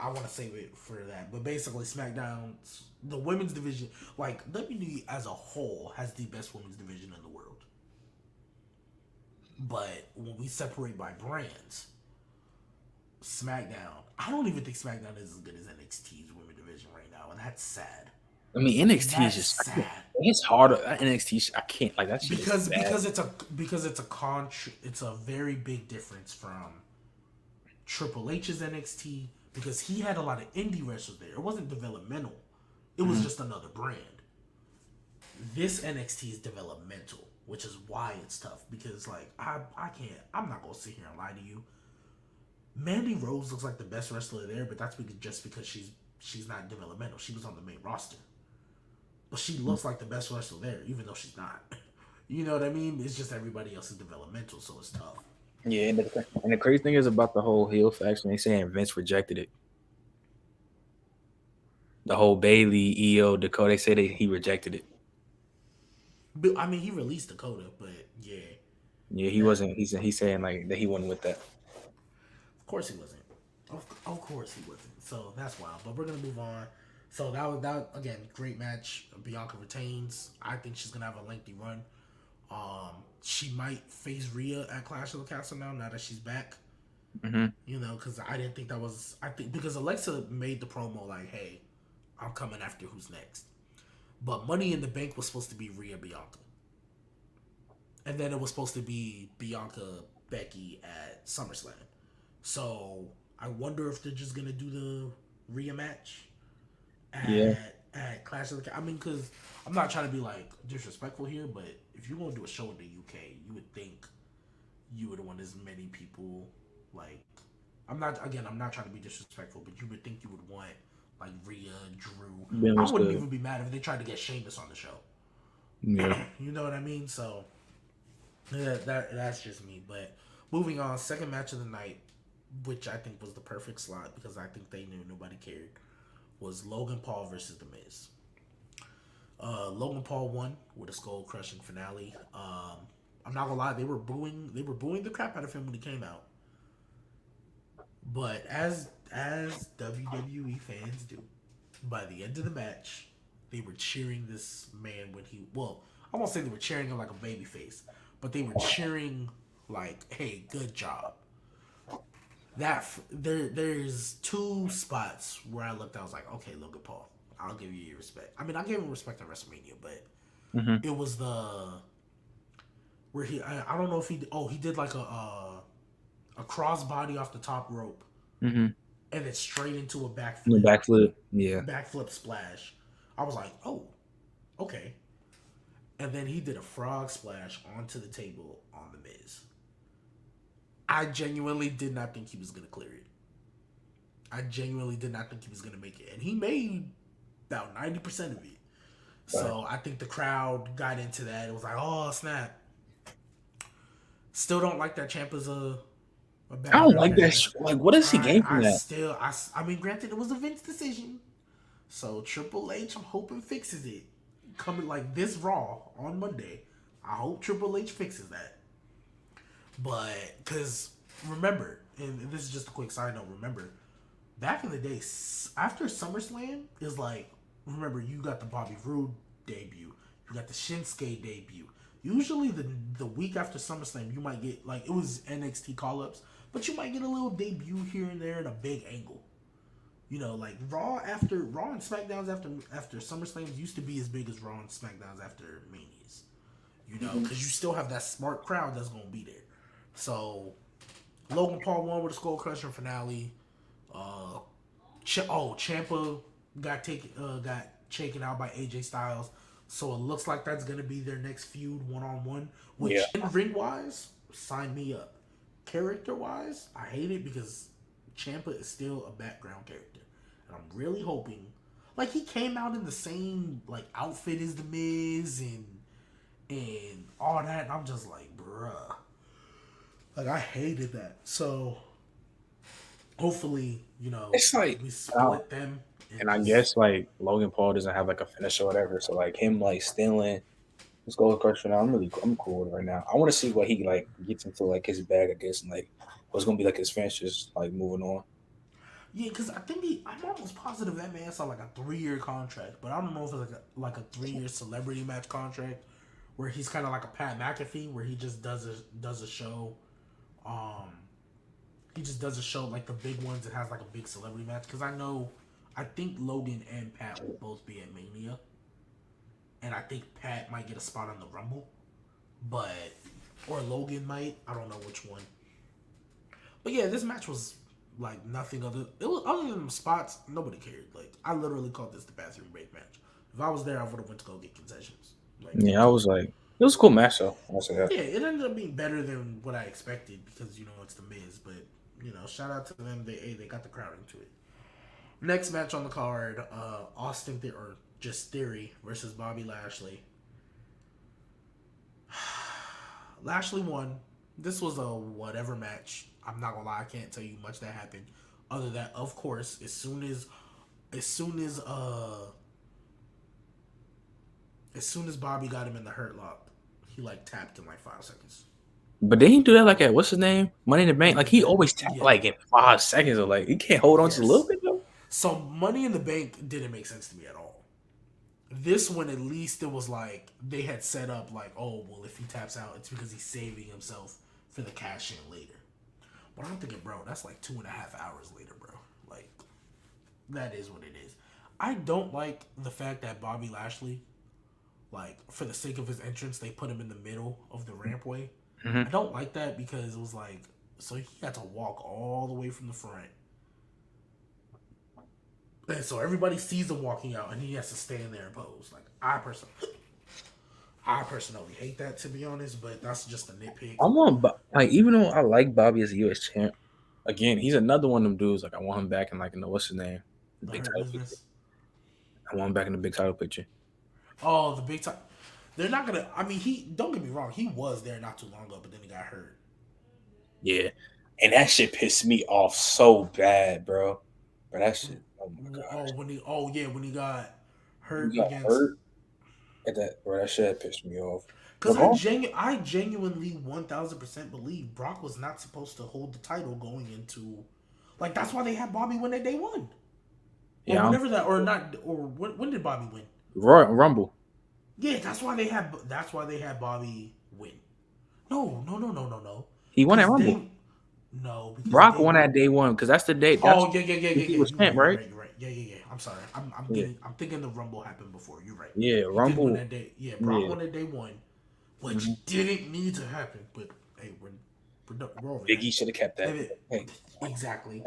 Speaker 1: want to save it for that. But basically, SmackDown, the women's division, like WWE as a whole, has the best women's division in the world. But when we separate by brands, SmackDown, I don't even think SmackDown is as good as NXT's women's division right now, and that's sad.
Speaker 2: I mean, NXT is just sad. It's harder. NXT, I can't like that.
Speaker 1: Because it's a very big difference from Triple H's NXT because he had a lot of indie wrestlers there. It wasn't developmental. It was just another brand. This NXT is developmental, which is why it's tough. Because like I can't. I'm not gonna sit here and lie to you. Mandy Rose looks like the best wrestler there, but that's because she's not developmental. She was on the main roster, but she looks like the best wrestler there, even though she's not. You know what I mean? It's just everybody else is developmental, so it's tough.
Speaker 2: Yeah, and the crazy thing is about the whole heel faction. They saying Vince rejected it. The whole Bailey, EO, Dakota. They said he rejected it.
Speaker 1: But I mean, he released Dakota, but yeah,
Speaker 2: Yeah, he
Speaker 1: that
Speaker 2: wasn't. He's saying like that he wasn't with that.
Speaker 1: of course he wasn't. Of course he wasn't. So that's wild. But we're gonna move on. So that again, great match. Bianca retains. I think she's gonna have a lengthy run. She might face Rhea at Clash of the Castle now that she's back.
Speaker 2: Mm-hmm.
Speaker 1: You know, because I didn't think that was. I think because Alexa made the promo like, "Hey, I'm coming after who's next." But Money in the Bank was supposed to be Rhea Bianca, and then it was supposed to be Bianca Becky at SummerSlam. So I wonder if they're just gonna do the Rhea match
Speaker 2: Yeah,
Speaker 1: at Clash of the. I mean, because I'm not trying to be like disrespectful here, but if you're gonna do a show in the UK, you would think you would want as many people like. I'm not trying to be disrespectful, but you would think you would want like Rhea, Drew.
Speaker 2: Ben
Speaker 1: I
Speaker 2: was
Speaker 1: wouldn't
Speaker 2: good.
Speaker 1: even be mad if they tried to get Sheamus on the show.
Speaker 2: Yeah,
Speaker 1: You know what I mean? So yeah, that's just me. But moving on, second match of the night, which I think was the perfect slot because I think they knew nobody cared, was Logan Paul versus The Miz. Logan Paul won with a skull crushing finale. I'm not gonna lie, they were booing the crap out of him when he came out. But as WWE fans do, by the end of the match, they were cheering this man when he I won't say they were cheering him like a baby face, but they were cheering like, "Hey, good job." There's two spots where I looked. I was like, "Okay, Logan Paul, I'll give you your respect." I mean, I gave him respect at WrestleMania, but
Speaker 2: mm-hmm.
Speaker 1: it was the where I don't know if he did like a crossbody off the top rope
Speaker 2: Mm-hmm.
Speaker 1: and then straight into a
Speaker 2: The backflip. Yeah,
Speaker 1: backflip splash. I was like, oh, okay. And then he did a frog splash onto the table on the Miz. I genuinely did not think he was gonna clear it. I genuinely did not think he was gonna make it, and he made about 90% of it. So I think the crowd got into that. It was like, oh snap. Still don't like that Ciampa's a
Speaker 2: I don't
Speaker 1: background
Speaker 2: like that.
Speaker 1: character.
Speaker 2: Like, what does he gain from
Speaker 1: I
Speaker 2: that?
Speaker 1: still I mean, granted, it was a Vince decision. So Triple H, I'm hoping fixes it. Coming like this Raw on Monday, I hope Triple H fixes that. But because remember, and this is just a quick side note. Remember, back in the day, after SummerSlam is like, remember you got the Bobby Roode debut, you got the Shinsuke debut. Usually the week after SummerSlam, you might get like it was NXT call ups, but you might get a little debut here and there in a big angle. You know, like Raw and SmackDowns after SummerSlams used to be as big as Raw and SmackDowns after Manias. You know, because you still have that smart crowd that's gonna be there. So Logan Paul won with a skull crusher finale. Ciampa got taken out by AJ Styles. So it looks like that's gonna be their next feud 1-on-1. Which
Speaker 2: Yeah.
Speaker 1: in ring wise, sign me up. Character wise, I hate it because Ciampa is still a background character, and I'm really hoping, like he came out in the same like outfit as the Miz and all that, and I'm just like, bruh, like I hated that. So hopefully,
Speaker 2: It's like,
Speaker 1: we split them.
Speaker 2: and I guess like Logan Paul doesn't have like a finish or whatever. So like him like stealing his gold crush for now. I'm cool with it right now. I want to see what he like gets into like his bag, I guess, and like what's gonna be like his finishes like moving on.
Speaker 1: Yeah, because I think I'm almost positive that man saw like a 3-year contract, but I don't know if it's like a 3-year celebrity match contract where he's kind of like a Pat McAfee where he just does a show. Um, he just does a show like the big ones that has like a big celebrity match. Because I think Logan and Pat will both be at Mania, and I think Pat might get a spot on the Rumble, or Logan might. I don't know which one. But yeah, this match was like nothing other than spots. Nobody cared. Like I literally called this the bathroom break match. If I was there, I would have went to go get concessions. Like
Speaker 2: Yeah, I was like, it was a cool match though. I'll say that.
Speaker 1: yeah, it ended up being better than what I expected because it's the Miz, but shout out to them. They got the crowd into it. Next match on the card, or just Theory versus Bobby Lashley. Lashley won. This was a whatever match. I'm not gonna lie, I can't tell you much that happened. Other than, of course, as soon as uh as soon as Bobby got him in the hurt lock, he like tapped in like 5 seconds.
Speaker 2: But they didn't do that like at what's his name? Money in the Bank.
Speaker 1: Yeah,
Speaker 2: Like he always tap
Speaker 1: yeah,
Speaker 2: like in 5 seconds or like he can't hold on to a little
Speaker 1: yes.
Speaker 2: bit though.
Speaker 1: So Money in the Bank didn't make sense to me at all. This one, at least, it was like they had set up like, oh well, if he taps out, it's because he's saving himself for the cash in later. But I'm thinking, bro, that's like 2.5 hours later, bro. Like that is what it is. I don't like the fact that Bobby Lashley, like for the sake of his entrance, they put him in the middle of the rampway.
Speaker 2: Mm-hmm.
Speaker 1: I don't like that because it was like, so he had to walk all the way from the front. And so everybody sees him walking out, and he has to stand there and pose. Like I personally hate that, to be honest, but that's just a nitpick.
Speaker 2: I want like even though I like Bobby as a US champ, again, he's another one of them dudes. Like I want him back in like in the what's his name? The
Speaker 1: The
Speaker 2: big
Speaker 1: Hurt
Speaker 2: title picture.
Speaker 1: Business.
Speaker 2: I want him back in the big title picture.
Speaker 1: Oh, the big time. They're not gonna. I mean, he. Don't get me wrong. He was there not too long ago, but then he got hurt.
Speaker 2: Yeah. And that shit pissed me off so bad, bro. But that shit, oh my
Speaker 1: Oh,
Speaker 2: gosh.
Speaker 1: when he. Oh yeah, when he got
Speaker 2: He
Speaker 1: hurt
Speaker 2: got
Speaker 1: against.
Speaker 2: hurt at that, bro. That shit pissed me off.
Speaker 1: Because
Speaker 2: But go
Speaker 1: I genuinely 1,000% believe Brock was not supposed to hold the title going into. Like that's why they had Bobby win at day one, or
Speaker 2: yeah,
Speaker 1: whenever that, or not, or when did Bobby win?
Speaker 2: Royal Rumble.
Speaker 1: Yeah, that's why they had. That's why they had Bobby win. No, no, no, no, no, no.
Speaker 2: He won at
Speaker 1: Because
Speaker 2: Rumble.
Speaker 1: they. No, because
Speaker 2: Brock
Speaker 1: they
Speaker 2: won
Speaker 1: were.
Speaker 2: at day one because that's the date. That's
Speaker 1: Oh yeah, yeah, yeah,
Speaker 2: if
Speaker 1: yeah,
Speaker 2: he
Speaker 1: yeah.
Speaker 2: was
Speaker 1: You're
Speaker 2: champ,
Speaker 1: right. You're
Speaker 2: right?
Speaker 1: right. You're right. Yeah, yeah, yeah. I'm sorry.
Speaker 2: Yeah,
Speaker 1: I'm thinking the Rumble happened before. You're right.
Speaker 2: yeah.
Speaker 1: He did win
Speaker 2: Rumble.
Speaker 1: that day. Yeah, Brock
Speaker 2: Yeah.
Speaker 1: won that day one,
Speaker 2: Mm-hmm.
Speaker 1: which didn't need to happen. But hey, we're over
Speaker 2: Biggie should have kept that.
Speaker 1: that.
Speaker 2: Hey,
Speaker 1: Exactly.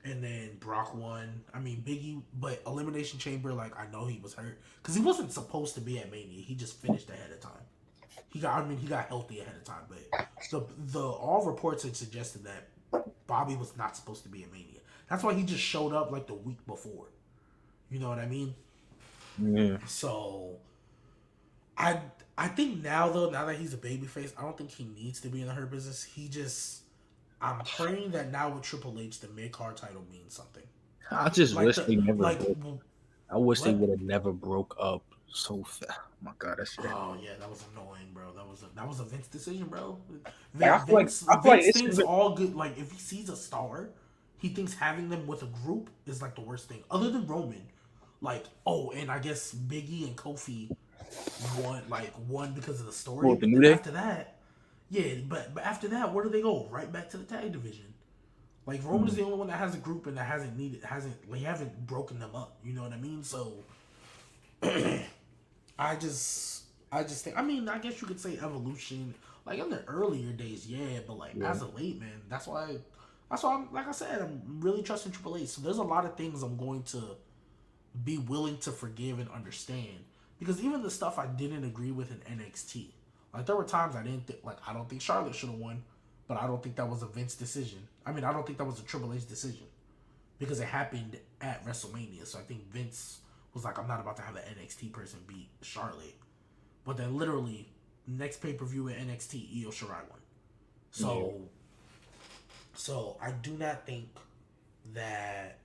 Speaker 1: And then Brock won. I mean, Biggie, but Elimination Chamber, like I know he was hurt because he wasn't supposed to be at Mania. He just finished ahead of time. He got healthy ahead of time, but the all reports had suggested that Bobby was not supposed to be at Mania. That's why he just showed up like the week before. You know what I mean?
Speaker 2: yeah.
Speaker 1: So I I think now though, now that he's a babyface, I don't think he needs to be in the Hurt Business. I'm praying that now with Triple H, the mid card title means something.
Speaker 2: I just
Speaker 1: Like
Speaker 2: wish
Speaker 1: the
Speaker 2: they never
Speaker 1: like
Speaker 2: broke. I wish they
Speaker 1: what?
Speaker 2: would have never broke up so fast. Oh my god, that shit.
Speaker 1: Oh yeah, that was annoying, bro. That was a Vince decision, bro.
Speaker 2: Like I feel like
Speaker 1: Vince
Speaker 2: it's
Speaker 1: thinks all good. Like if he sees a star, he thinks having them with a group is like the worst thing, other than Roman. Like oh, and I guess Biggie and Kofi won because of the story.
Speaker 2: what the
Speaker 1: But
Speaker 2: New
Speaker 1: then
Speaker 2: Day.
Speaker 1: after that, yeah, but after that, where do they go? Right back to the tag division. Like Roman is the only one that has a group and that they haven't broken them up. You know what I mean? So I just think I mean I guess you could say evolution like in the earlier days, yeah, but like
Speaker 2: Yeah.
Speaker 1: as of late, man, that's why I'm like I said, I'm really trusting Triple H. So there's a lot of things I'm going to be willing to forgive and understand. Because even the stuff I didn't agree with in NXT. Like there were times I didn't think like I don't think Charlotte should have won, but I don't think that was a Vince decision. I mean I don't think that was a Triple H decision. Because it happened at WrestleMania. So I think Vince was like, I'm not about to have an NXT person beat Charlotte. But then literally, next pay per view at NXT, Io Shirai won. So,
Speaker 2: Yeah.
Speaker 1: so I do not think that.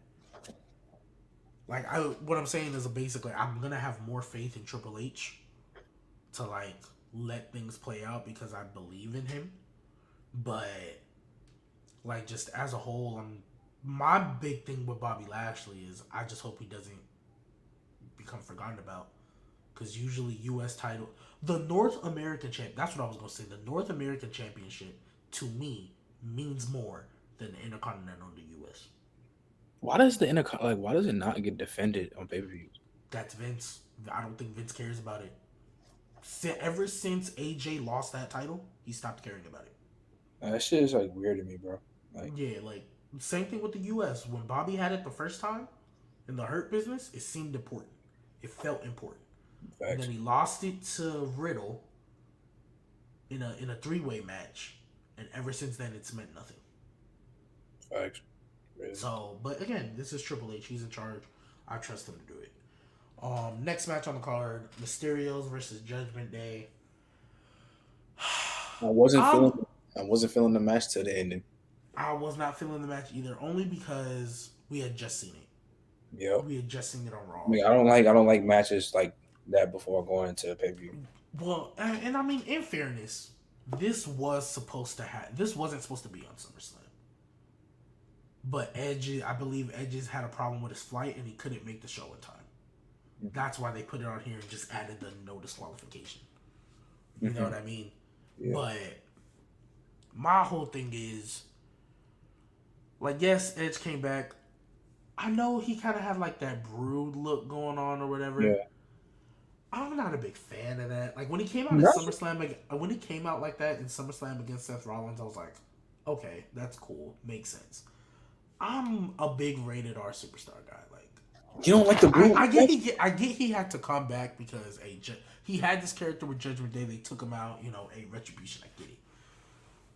Speaker 1: Like what I'm saying is basically, I'm gonna have more faith in Triple H to like let things play out because I believe in him. But like just as a whole, my big thing with Bobby Lashley is I just hope he doesn't become forgotten about. Because usually U.S. title, the North American champ. That's what I was gonna say. The North American Championship to me means more than the Intercontinental in the U.S.
Speaker 2: Why does the why does it not get defended on pay per views?
Speaker 1: That's Vince. I don't think Vince cares about it. Ever since AJ lost that title, he stopped caring about it.
Speaker 2: That shit is like weird to me, bro. Like
Speaker 1: Yeah, like same thing with the U.S. When Bobby had it the first time in the Hurt Business, it seemed important. It felt important. And then
Speaker 2: Facts.
Speaker 1: he lost it to Riddle in a 3-way match, and ever since then it's meant nothing.
Speaker 2: Facts. Really.
Speaker 1: So, but again, this is Triple H. He's in charge. I trust him to do it. Next match on the card: Mysterios versus Judgment Day.
Speaker 2: I wasn't feeling.
Speaker 1: Um,
Speaker 2: I wasn't feeling the match till the ending.
Speaker 1: I was not feeling the match either, only because we had just seen it.
Speaker 2: Yep.
Speaker 1: We had just seen it on
Speaker 2: I
Speaker 1: Raw.
Speaker 2: mean, I don't like matches like that before going into a pay per view.
Speaker 1: Well, and I mean, in fairness, this wasn't supposed to be on SummerSlam. But Edge, I believe Edge's had a problem with his flight and he couldn't make the show in time. That's why they put it on here and just added the no disqualification. You know what I mean?
Speaker 2: Yeah.
Speaker 1: But my whole thing is, like, yes, Edge came back. I know he kind of had like that brood look going on or whatever.
Speaker 2: Yeah.
Speaker 1: I'm not a big fan of that. Like when he came out
Speaker 2: No.
Speaker 1: at SummerSlam, when he came out like that in SummerSlam against Seth Rollins, I was like, okay, that's cool, makes sense. I'm a big rated R superstar guy. Like
Speaker 2: You don't like the brood?
Speaker 1: I get he had to come back because he had this character with Judgment Day. They took him out, a retribution. I get it.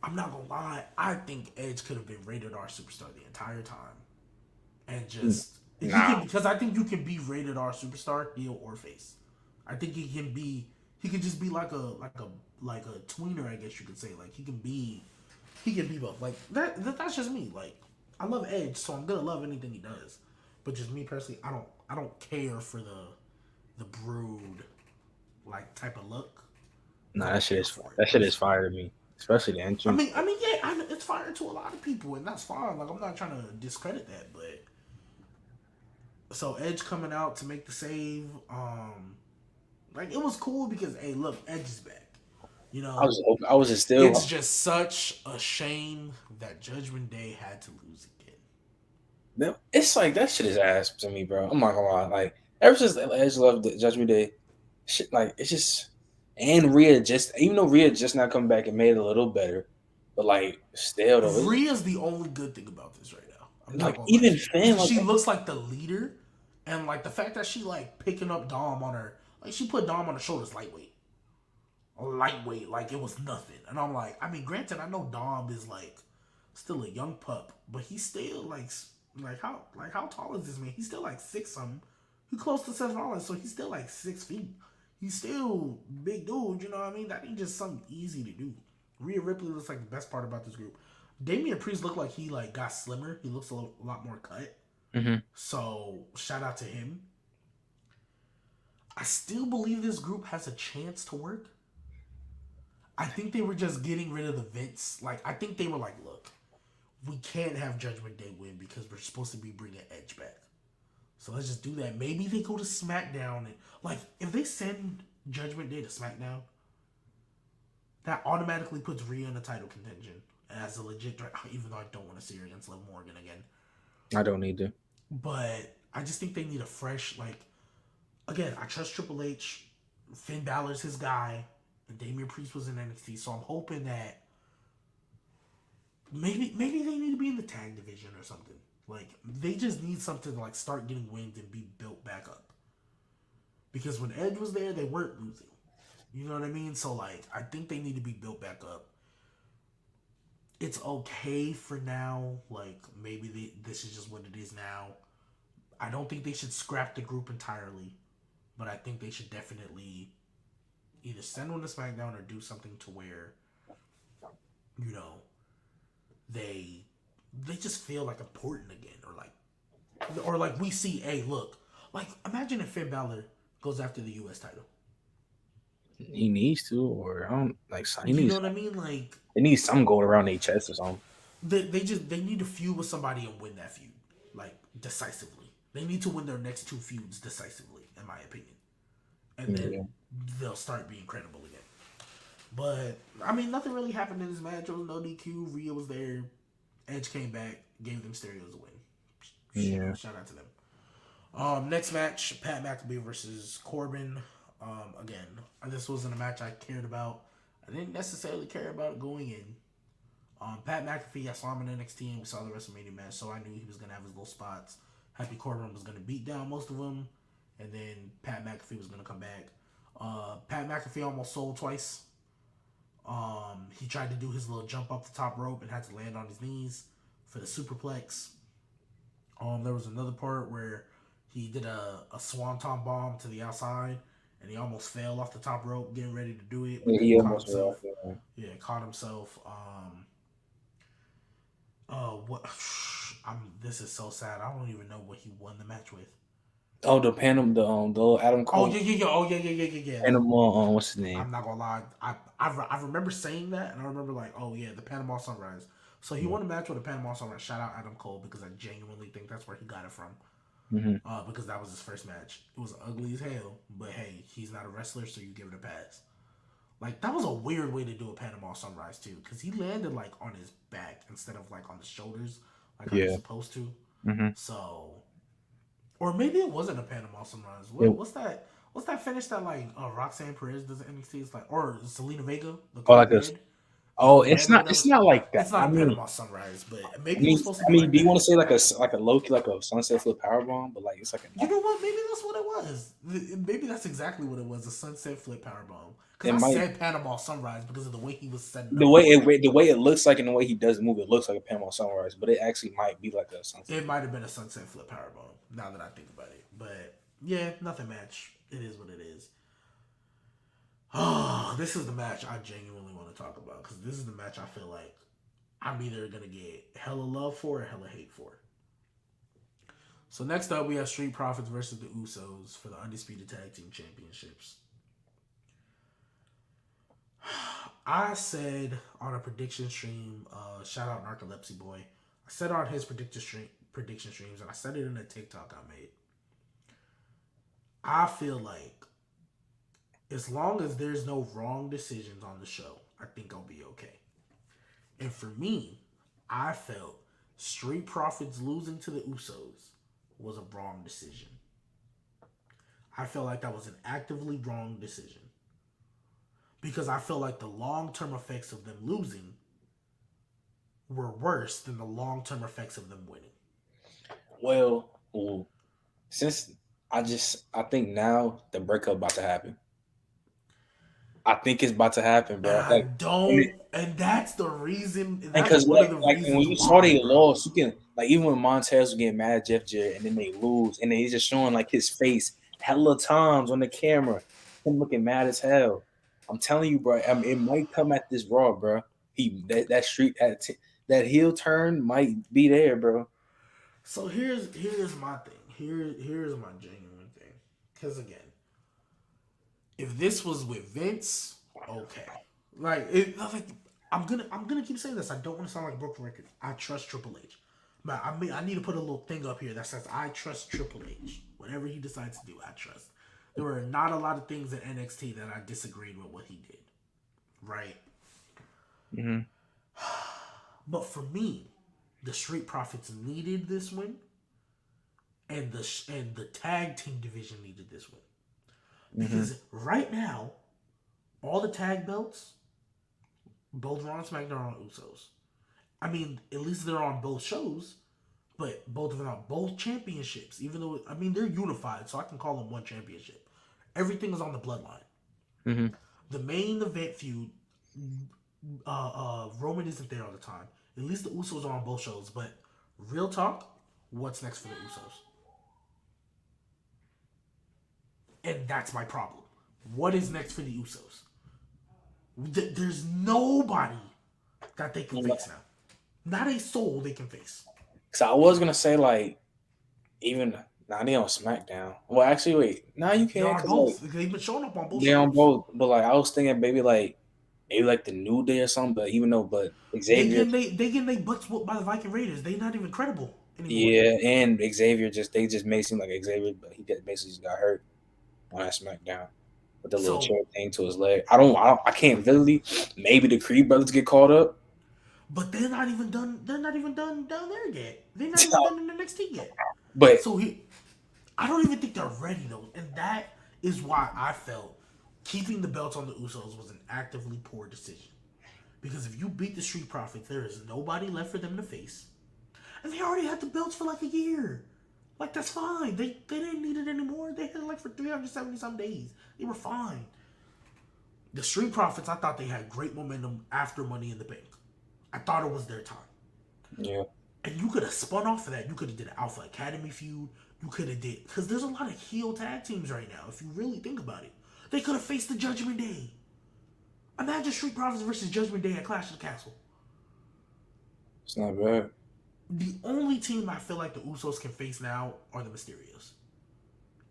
Speaker 1: I'm not gonna lie. I think Edge could have been rated R superstar the entire time, and just because I think you can be rated R superstar, heel or face. I think he can just be like a tweener, I guess you could say. Like he can be both. Like that's just me. Like I love Edge, so I'm gonna love anything he does. But just me personally, I don't care for the brood like type of look.
Speaker 2: Nah, that shit is fire to me, especially the entrance.
Speaker 1: I mean, yeah, it's fire to a lot of people, and that's fine. Like I'm not trying to discredit that, but so Edge coming out to make the save, like it was cool because hey, look, Edge is back.
Speaker 2: I was just still.
Speaker 1: It's just such a shame that Judgment Day had to lose again.
Speaker 2: It's like that shit is ass to me, bro. I'm not gonna lie. Like ever since Edge loved the Judgment Day, shit, like it's just. And Rhea even though Rhea just not coming back and made it a little better, but like still though,
Speaker 1: Rhea's the only good thing about this right now. I'm
Speaker 2: like
Speaker 1: not gonna
Speaker 2: even
Speaker 1: lie.
Speaker 2: Finn, like
Speaker 1: She looks like the leader, and like the fact that she like picking up Dom on her, like she put Dom on her shoulders lightweight, like it was nothing. And I'm like, I mean, granted, I know Dom is like still a young pup, but he's still like how tall is this man? He's still like 6 something. He's close to Seth Rollins, so he's still like 6 feet. He's still big dude, you know what I mean? That ain't just something easy to do. Rhea Ripley looks like the best part about this group. Damian Priest looked like he like got slimmer. He looks a lot more cut.
Speaker 2: Mm-hmm.
Speaker 1: So shout out to him. I still believe this group has a chance to work. I think they were just getting rid of the Vince. Like I think they were like, look, we can't have Judgment Day win because we're supposed to be bringing Edge back. So let's just do that. Maybe they go to SmackDown and like if they send Judgment Day to SmackDown, that automatically puts Rhea in the title contention as a legit threat. Even though I don't want to see her against Liv Morgan again.
Speaker 2: I don't need to.
Speaker 1: But I just think they need a fresh again, I trust Triple H. Finn Balor's his guy. And Damian Priest was in NXT, so I'm hoping that maybe they need to be in the tag division or something. Like they just need something to like start getting wins and be built back up. Because when Edge was there, they weren't losing. You know what I mean? So like I think they need to be built back up. It's okay for now. Like maybe this is just what it is now. I don't think they should scrap the group entirely, but I think they should definitely either send one to SmackDown or do something to where, they just feel like important again, or like we see, hey, look, like imagine if Finn Balor goes after the U.S. title.
Speaker 2: He needs to, or I don't like. He
Speaker 1: You
Speaker 2: needs.
Speaker 1: know what I mean? Like
Speaker 2: It needs some gold around their chest or something.
Speaker 1: they need to feud with somebody and win that feud like decisively. They need to win their next 2 feuds decisively, in my opinion, and then they'll start being credible again. But I mean, nothing really happened in this match. There was no DQ. Rhea was there. Edge came back, gave them Mysterio's a win.
Speaker 2: Yeah.
Speaker 1: Shout out to them. Next match, Pat McAfee versus Corbin. Again, this wasn't a match I cared about. I didn't necessarily care about it going in. Pat McAfee, I saw him in NXT and we saw the WrestleMania match, so I knew he was going to have his little spots. Happy Corbin was going to beat down most of them. and then Pat McAfee was gonna come back. Pat McAfee almost sold twice. He tried to do his little jump up the top rope and had to land on his knees for the superplex. There was another part where he did a swanton bomb to the outside, and he almost fell off the top rope, getting ready to do it, but
Speaker 2: Yeah,
Speaker 1: then
Speaker 2: he
Speaker 1: he caught
Speaker 2: almost
Speaker 1: himself.
Speaker 2: fell. Yeah.
Speaker 1: Yeah, caught himself. What? This is so sad. I don't even know what he won the match with.
Speaker 2: Oh, the Panama, the little Adam
Speaker 1: Oh
Speaker 2: Cole,
Speaker 1: yeah, yeah, yeah. Oh yeah, yeah, yeah, yeah, yeah.
Speaker 2: Panama. What's his name?
Speaker 1: I'm not gonna lie. I remember saying that, and I remember like, oh yeah, the Panama Sunrise. So he
Speaker 2: Yeah.
Speaker 1: won a match with the Panama Sunrise. Shout out Adam Cole because I genuinely think that's where he got it from.
Speaker 2: Mm-hmm.
Speaker 1: Because that was his first match. It was ugly as hell, but hey, he's not a wrestler, so you give it a pass. Like that was a weird way to do a Panama Sunrise too, because he landed like on his back instead of like on the shoulders, like how you're
Speaker 2: Yeah.
Speaker 1: supposed to.
Speaker 2: Mm-hmm.
Speaker 1: So, or maybe it wasn't a Panama Sunrise.
Speaker 2: Yeah.
Speaker 1: What's that? What's that finish that like Roxanne Perez does at NXT? It's like or Selena Vega, the
Speaker 2: Oh,
Speaker 1: code
Speaker 2: like a.
Speaker 1: red, the
Speaker 2: Oh,
Speaker 1: code
Speaker 2: it's
Speaker 1: red or
Speaker 2: not.
Speaker 1: whatever.
Speaker 2: It's not like
Speaker 1: It's
Speaker 2: that.
Speaker 1: not a Panama Sunrise, but maybe it was supposed to
Speaker 2: I
Speaker 1: be
Speaker 2: mean,
Speaker 1: like
Speaker 2: do you
Speaker 1: that.
Speaker 2: want to say like a low key, like a sunset flip power bomb? But like it's like
Speaker 1: You
Speaker 2: a.
Speaker 1: know what? Maybe that's what it was. Maybe that's exactly what it was. A sunset flip powerbomb.
Speaker 2: It
Speaker 1: Because I
Speaker 2: might
Speaker 1: said Panama Sunrise because of the way he was setting
Speaker 2: the
Speaker 1: up
Speaker 2: way
Speaker 1: for it.
Speaker 2: the way it looks like and the way he does move, it looks like a Panama sunrise, but it actually might be like a sunset.
Speaker 1: It might have been a sunset flip powerbomb. Now that I think about it, but yeah, nothing match. It is what it is. Oh, this is the match I genuinely want to talk about because this is the match I feel like I'm either gonna get hella love for or hella hate for. So next up, we have Street Profits versus the Usos for the Undisputed Tag Team Championships. I said on a prediction stream, shout out Narcolepsy Boy. I said on his prediction streams, and I said it in a TikTok I made. I feel like as long as there's no wrong decisions on the show, I think I'll be okay. And for me, I felt Street Profits losing to the Usos was a wrong decision. I felt like that was an actively wrong decision. Because I feel like the long-term effects of them losing were worse than the long-term effects of them winning.
Speaker 2: Well, since I think now the breakup about to happen. I think it's about to happen,
Speaker 1: And
Speaker 2: bro.
Speaker 1: I
Speaker 2: Like,
Speaker 1: don't, and that's the reason,
Speaker 2: and
Speaker 1: that's
Speaker 2: because
Speaker 1: one of the
Speaker 2: like when
Speaker 1: reasons
Speaker 2: you saw
Speaker 1: why,
Speaker 2: they
Speaker 1: bro.
Speaker 2: lost, you can like even when Montez was getting mad at Jeff Jarrett and then they lose, and then he's just showing like his face hella times on the camera, him looking mad as hell. I'm telling you, bro. I mean, it might come at this Raw, bro. That street that heel turn might be there, bro.
Speaker 1: So here's my thing. Here's my genuine thing. Because again, if this was with Vince, okay. Like I'm gonna keep saying this. I don't want to sound like a broken record. I trust Triple H. But I mean I need to put a little thing up here that says I trust Triple H. Whatever he decides to do, I trust. There were not a lot of things in NXT that I disagreed with what he did. Right?
Speaker 2: Mm-hmm.
Speaker 1: But for me, the Street Profits needed this win, and the tag team division needed this win
Speaker 2: Mm-hmm.
Speaker 1: because right now, all the tag belts, both Raw and SmackDown are on Usos. I mean, at least they're on both shows, but both of them are both championships. Even though I mean they're unified, so I can call them one championship. Everything is on the bloodline.
Speaker 2: Mm-hmm.
Speaker 1: The main event feud, Roman isn't there all the time. At least the Usos are on both shows. But real talk, what's next for the Usos? And that's my problem. What is next for the Usos? There's nobody that they can face now. Not a soul they can face.
Speaker 2: So I was gonna say like even now they on SmackDown. Well, actually, wait, now you
Speaker 1: They're
Speaker 2: can't
Speaker 1: on
Speaker 2: because
Speaker 1: both.
Speaker 2: like
Speaker 1: They've been showing up on both
Speaker 2: they're on
Speaker 1: shows.
Speaker 2: both. But like I was thinking maybe like the New Day or something. But even though but Xavier,
Speaker 1: They getting they butts whooped by the Viking Raiders. They not even credible anymore.
Speaker 2: yeah, and Xavier they just made it seem like Xavier, but basically just got hurt on that SmackDown with the little chair
Speaker 1: So,
Speaker 2: thing to his leg. I can't really. Maybe the Creed brothers get caught up.
Speaker 1: but they're not even done. They're not even done down there yet. They're not even done in the NXT yet.
Speaker 2: But
Speaker 1: So I don't even think they're ready though, and that is why I felt keeping the belts on the Usos was an actively poor decision. Because if you beat the Street Profits, there is nobody left for them to face, and they already had the belts for like a year. Like, that's fine. They didn't need it anymore. They had it like for 370 some days. They were fine. The Street Profits, I thought they had great momentum after Money in the Bank. I thought it was their time.
Speaker 2: Yeah.
Speaker 1: And you could have spun off of that. You could have did an Alpha Academy feud. You could have did, because there's a lot of heel tag teams right now. If you really think about it, they could have faced the Judgment Day. Imagine Street Profits versus Judgment Day at Clash of the Castle.
Speaker 2: It's not bad.
Speaker 1: The only team I feel like the Usos can face now are the Mysterios,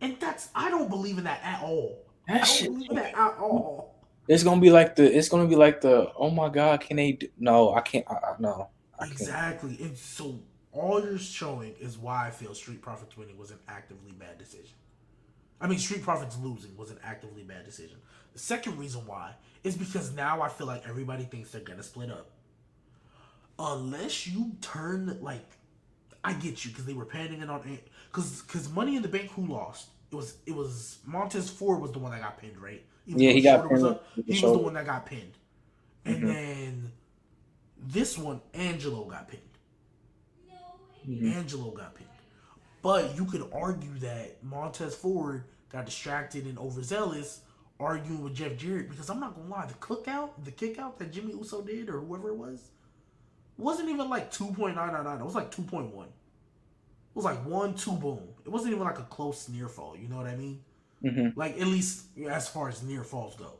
Speaker 1: and I don't believe in that at all. I don't believe in that at all.
Speaker 2: It's gonna be like the. Oh my God, can they? No, I can't. No, I can't.
Speaker 1: Exactly. And so all you're showing is why I feel Street Profits winning was an actively bad decision. I mean, Street Profits losing was an actively bad decision. The second reason why is because now I feel like everybody thinks they're gonna split up. Unless you turn, like, I get you, because they were panning it on, because Money in the Bank, who lost? It was Montez Ford was the one that got pinned, right? Even
Speaker 2: Yeah, he got
Speaker 1: pinned. He was the
Speaker 2: shoulder.
Speaker 1: one that got pinned, and then this one, Angelo got pinned. Angelo got pinned, but you could argue that Montez Ford got distracted and overzealous arguing with Jeff Jarrett, because I'm not gonna lie, the kick out that Jimmy Uso did, or whoever it wasn't even like 2.999. It was like 2.1. It was like 1-2 boom. It wasn't even like a close near fall. You know what I mean?
Speaker 2: Mm-hmm.
Speaker 1: Like, at least as far as near falls go.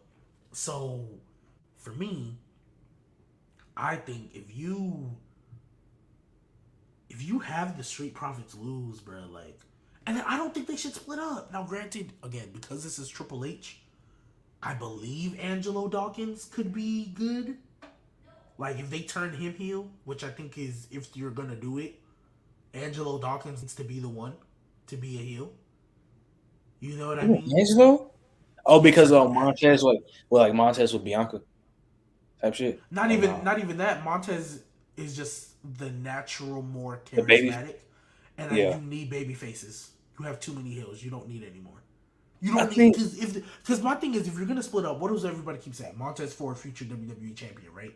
Speaker 1: So for me, I think if you have the Street Profits lose, bro, like, and I don't think they should split up. Now, granted, again, because this is Triple H, I believe Angelo Dawkins could be good. Like, if they turn him heel, which I think is, if you're going to do it, Angelo Dawkins needs to be the one to be a heel. You know what I mean?
Speaker 2: Angelo? Oh, because Montez, like Montez with Bianca type shit.
Speaker 1: Not even that. Montez is just the natural, more charismatic. And you need baby faces. You have too many heels. You don't need anymore. You don't need, because my thing is, if you're going to split up, what does everybody keep saying? Montez Ford, future WWE champion, right?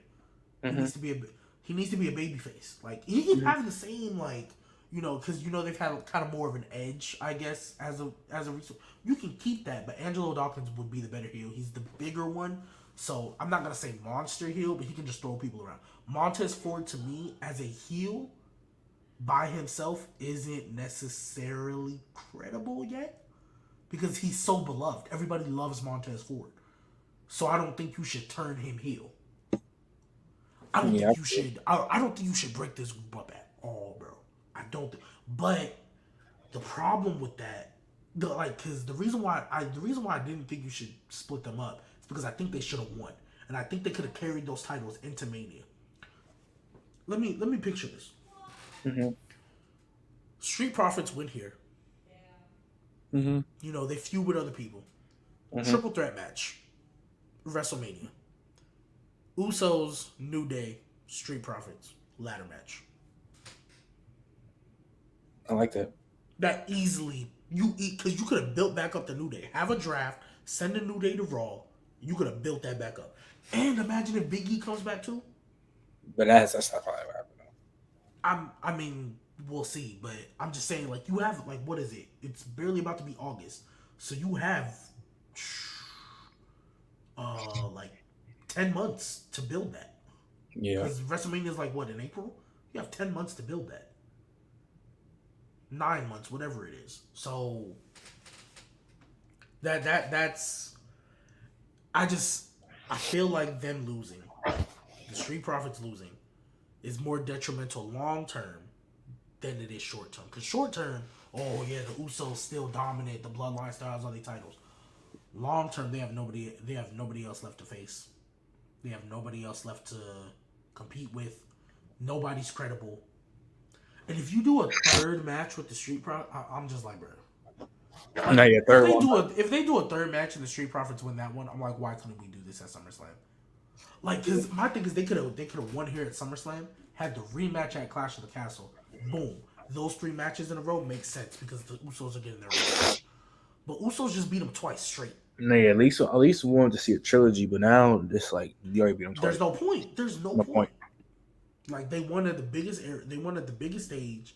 Speaker 1: He needs to be a baby face. Like, he can have the same, like, you know, because you know they've had kind of more of an edge, I guess, as a resource. You can keep that, but Angelo Dawkins would be the better heel. He's the bigger one, so I'm not gonna say monster heel, but he can just throw people around. Montez Ford, to me, as a heel by himself, isn't necessarily credible yet, because he's so beloved. Everybody loves Montez Ford, so I don't think you should turn him heel. I don't think you should. I don't think you should break this group up at all, bro. I don't think. But the problem with that, because the reason why I didn't think you should split them up is because I think they should have won, and I think they could have carried those titles into Mania. Let me picture this. Street Profits win here. You know, they feud with other people. Triple threat match. WrestleMania. Usos, New Day, Street Profits, ladder match.
Speaker 2: I like that.
Speaker 1: That easily, because you could have built back up the New Day. Have a draft, send the New Day to Raw. You could have built that back up. And imagine if Big E comes back too.
Speaker 2: But that's not probably what happened.
Speaker 1: I mean, we'll see. But I'm just saying, like, you have, like, what is it? It's barely about to be August. So you have, like, 10 months to build that.
Speaker 2: Yeah.
Speaker 1: Because WrestleMania is like, what, in April? You have 10 months to build that. 9 months, whatever it is. So that's I feel like them losing, the Street Profits losing, is more detrimental long term than it is short term. Because short term, oh yeah, the Usos still dominate, the Bloodline still has all these titles. Long term, they have nobody else left to face. They have nobody else left to compete with. Nobody's credible. And if you do a third match with the Street Profits, I'm just like, bro. Like, if they do a third match and the Street Profits win that one, I'm like, why couldn't we do this at SummerSlam? Like, because my thing is they could have won here at SummerSlam, had the rematch at Clash of the Castle. Boom. Those 3 matches in a row make sense because the Usos are getting their revenge. But Usos just beat them twice straight.
Speaker 2: No, yeah, at least we wanted to see a trilogy, but now it's like you already beat them twice.
Speaker 1: There's no point. There's no point. Like, they won at the biggest stage,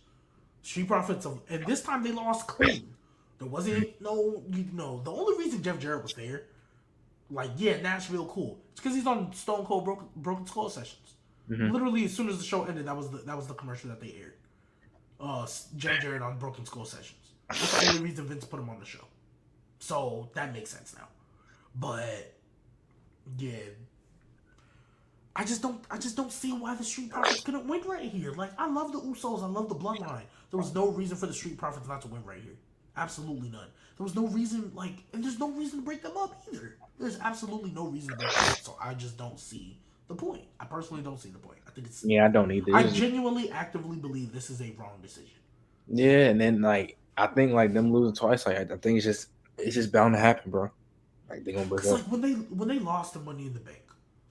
Speaker 1: Street Profits and this time they lost clean. There wasn't the only reason Jeff Jarrett was there, like yeah, Nashville, cool. It's because he's on Stone Cold Broken Skull sessions.
Speaker 2: Mm-hmm.
Speaker 1: Literally, as soon as the show ended, that was the commercial that they aired. Jeff Jarrett on Broken Skull sessions. That's the only reason Vince put him on the show. So that makes sense now. But yeah, I just don't see why the Street Profits couldn't win right here. Like I love the Usos, I love the Bloodline. There was no reason for the Street Profits not to win right here. Absolutely none. There was no reason and there's no reason to break them up either. There's absolutely no reason to break them up. So I just don't see the point. I personally don't see the point. I think it's
Speaker 2: I don't either.
Speaker 1: I genuinely actively believe this is a wrong decision.
Speaker 2: Yeah, and then like I think like them losing twice, like I think it's just bound to happen, bro. Like they gonna break up.
Speaker 1: Like when they lost the Money in the Bank,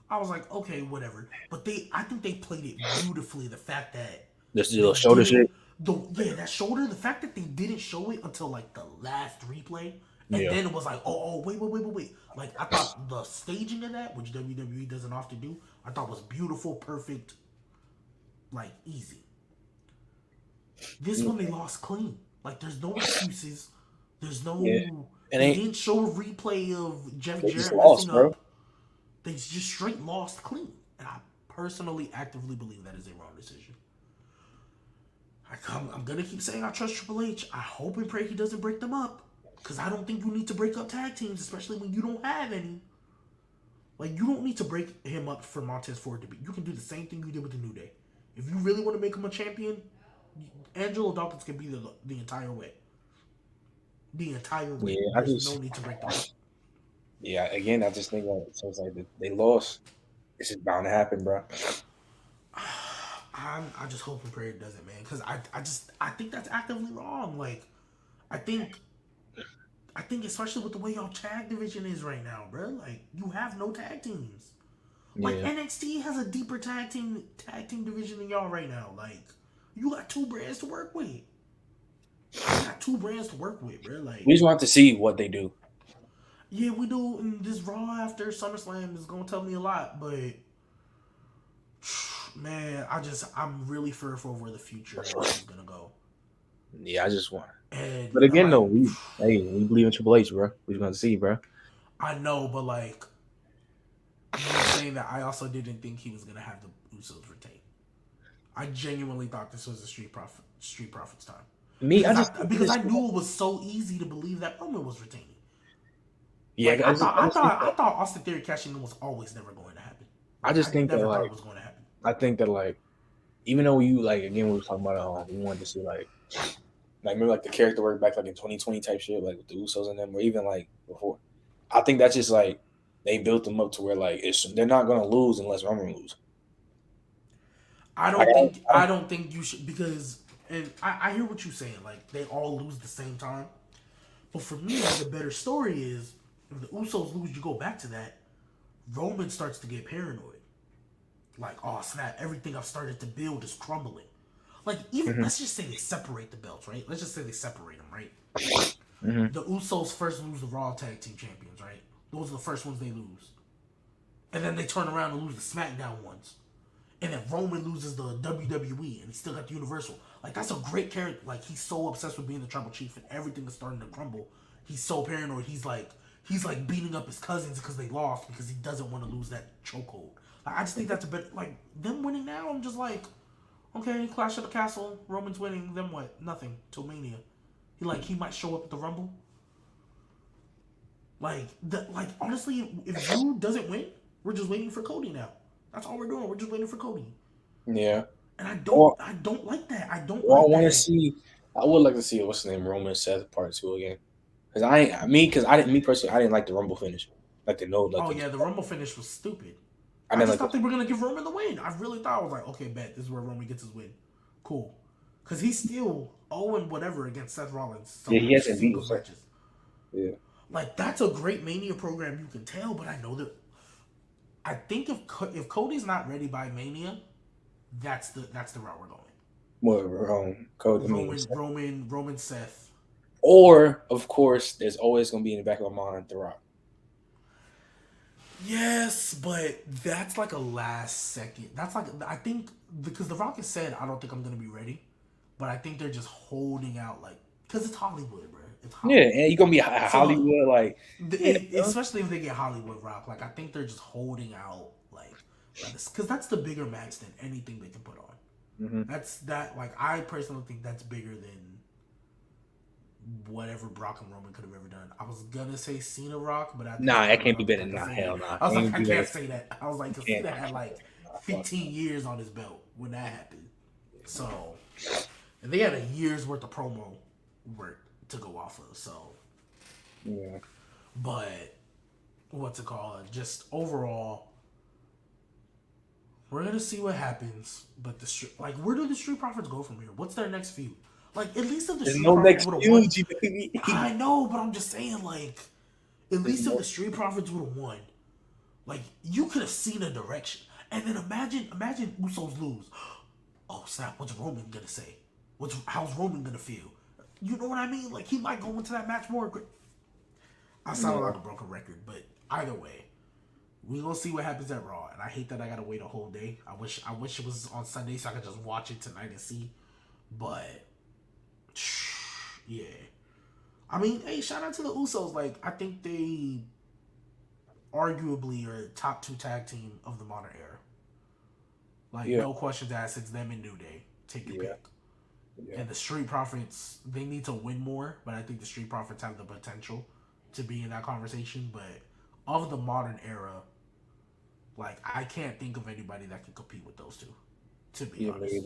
Speaker 1: I was like, okay, whatever. But I think they played it beautifully. The fact that
Speaker 2: This little shoulder shit.
Speaker 1: That shoulder. The fact that they didn't show it until like the last replay, and then it was like, oh, wait. Like I thought the staging of that, which WWE doesn't often do, I thought was beautiful, perfect, like easy. This one they lost clean. Like there's no excuses. There's no. And they didn't show a replay of Jeff Jarrett messing up. They just straight lost clean. And I personally actively believe that is a wrong decision. I'm going to keep saying I trust Triple H. I hope and pray he doesn't break them up. Because I don't think you need to break up tag teams, especially when you don't have any. Like, you don't need to break him up for Montez Ford to be. You can do the same thing you did with the New Day. If you really want to make him a champion, Angelo Dawkins can be the entire way. The entire way.
Speaker 2: Yeah,
Speaker 1: There's no need to break them up.
Speaker 2: Yeah, again, I just think so it's like they lost. It's just bound to happen, bro.
Speaker 1: I just hope and pray it doesn't, man. Because I think that's actively wrong. Like, I think especially with the way y'all tag division is right now, bro. Like, you have no tag teams. Like NXT has a deeper tag team division than y'all right now. Like, you got two brands to work with. Bro. Like,
Speaker 2: we just want to see what they do.
Speaker 1: Yeah, we do. And this Raw after SummerSlam is gonna tell me a lot, but man, I'm really fearful of where the future is gonna go.
Speaker 2: Yeah, I just want. But again, though, we believe in Triple H, bro. We're gonna see, bro.
Speaker 1: I know, but like, I'm saying that I also didn't think he was gonna have the Usos retain. I genuinely thought this was a Street Profits time. Because I knew it was so easy to believe that Roman was retaining. Yeah, like, I thought Austin Theory cashing in was always never going to happen.
Speaker 2: I think that like, was going to happen. I think that like, even though you like again we were talking about we wanted to see like remember like the character work back like in 2020 type shit like with the Usos and them or even like before. I think that's just like they built them up to where like they're not going to lose unless Roman loses.
Speaker 1: I don't think you should because and I hear what you're saying like they all lose the same time, but for me the better story is. If the Usos lose, you go back to that. Roman starts to get paranoid. Like, oh snap! Everything I've started to build is crumbling. Like, even let's just say they separate the belts, right? Let's just say they separate them, right? The Usos first lose the Raw Tag Team Champions, right? Those are the first ones they lose, and then they turn around and lose the SmackDown ones, and then Roman loses the WWE, and he still got the Universal. Like, that's a great character. Like, he's so obsessed with being the Tribal Chief, and everything is starting to crumble. He's so paranoid. He's like beating up his cousins because they lost because he doesn't want to lose that chokehold. Like, I just think that's a bit like them winning now. I'm just like, okay, Clash of the Castle, Roman's winning. Then what? Nothing till Mania. He might show up at the Rumble. Like honestly, if Drew doesn't win, we're just waiting for Cody now. That's all we're doing. We're just waiting for Cody.
Speaker 2: Yeah.
Speaker 1: And I don't like that. I want
Speaker 2: to see. I would like to see what's the name Roman Seth Part 2 again. Me personally, I didn't like the Rumble finish. Like the
Speaker 1: the Rumble finish was stupid. I just thought they were gonna give Roman the win. I really thought I was like, okay, bet this is where Roman gets his win. Cool, because he's still 0 whatever against Seth Rollins.
Speaker 2: Yeah, he hasn't beat
Speaker 1: matches.
Speaker 2: Yeah,
Speaker 1: like that's a great Mania program. You can tell, but I know that. I think if Cody's not ready by Mania, that's the route we're going.
Speaker 2: What Cody?
Speaker 1: Roman Seth.
Speaker 2: Or, of course, there's always going to be in the back of my mind The Rock.
Speaker 1: Yes, but that's like a last second. That's like, I think, because The Rock has said, I don't think I'm going to be ready. but I think they're just holding out, like, because it's Hollywood, bro. It's
Speaker 2: Yeah,
Speaker 1: Hollywood.
Speaker 2: and you're gonna be
Speaker 1: So,
Speaker 2: Hollywood, like, yeah,
Speaker 1: especially if they get Hollywood Rock, like, I think they're just holding out, like, because that's the bigger match than anything they can put on.
Speaker 2: mm-hmm.
Speaker 1: Like, I personally think that's bigger than whatever Brock and Roman could have ever done. I was gonna say Cena Rock, but
Speaker 2: Nah, that can't be better. Nah, hell nah.
Speaker 1: I was like, I can't say that. I was like, because Cena had like
Speaker 2: Nah,
Speaker 1: 15 years on his belt when that happened. So, and they had a year's worth of promo work to go off of. So,
Speaker 2: yeah.
Speaker 1: But what's it called? Just overall, we're gonna see what happens. But like, where do the Street Profits go from here? What's their next feud? Like, at least if the
Speaker 2: There's
Speaker 1: Street
Speaker 2: no
Speaker 1: Profits
Speaker 2: next
Speaker 1: would have won.
Speaker 2: feud.
Speaker 1: I know, but I'm just saying, like, at least if the Street Profits would have won, like, you could have seen a direction. And then imagine Usos lose. Oh snap! What's Roman gonna say? How's Roman gonna feel? You know what I mean? Like, he might go into that match more. I sound like a broken record, but either way, we gonna see what happens at Raw. And I hate that I gotta wait a whole day. I wish it was on Sunday so I could just watch it tonight and see. But yeah, I mean, hey, shout out to the Usos. Like, I think they arguably are top 2 tag team of the modern era. Like, no questions asked. It's them and New Day. Take your pick. Yeah. And the Street Profits, they need to win more, but I think the Street Profits have the potential to be in that conversation. But of the modern era, like, I can't think of anybody that can compete with those two, to be honest.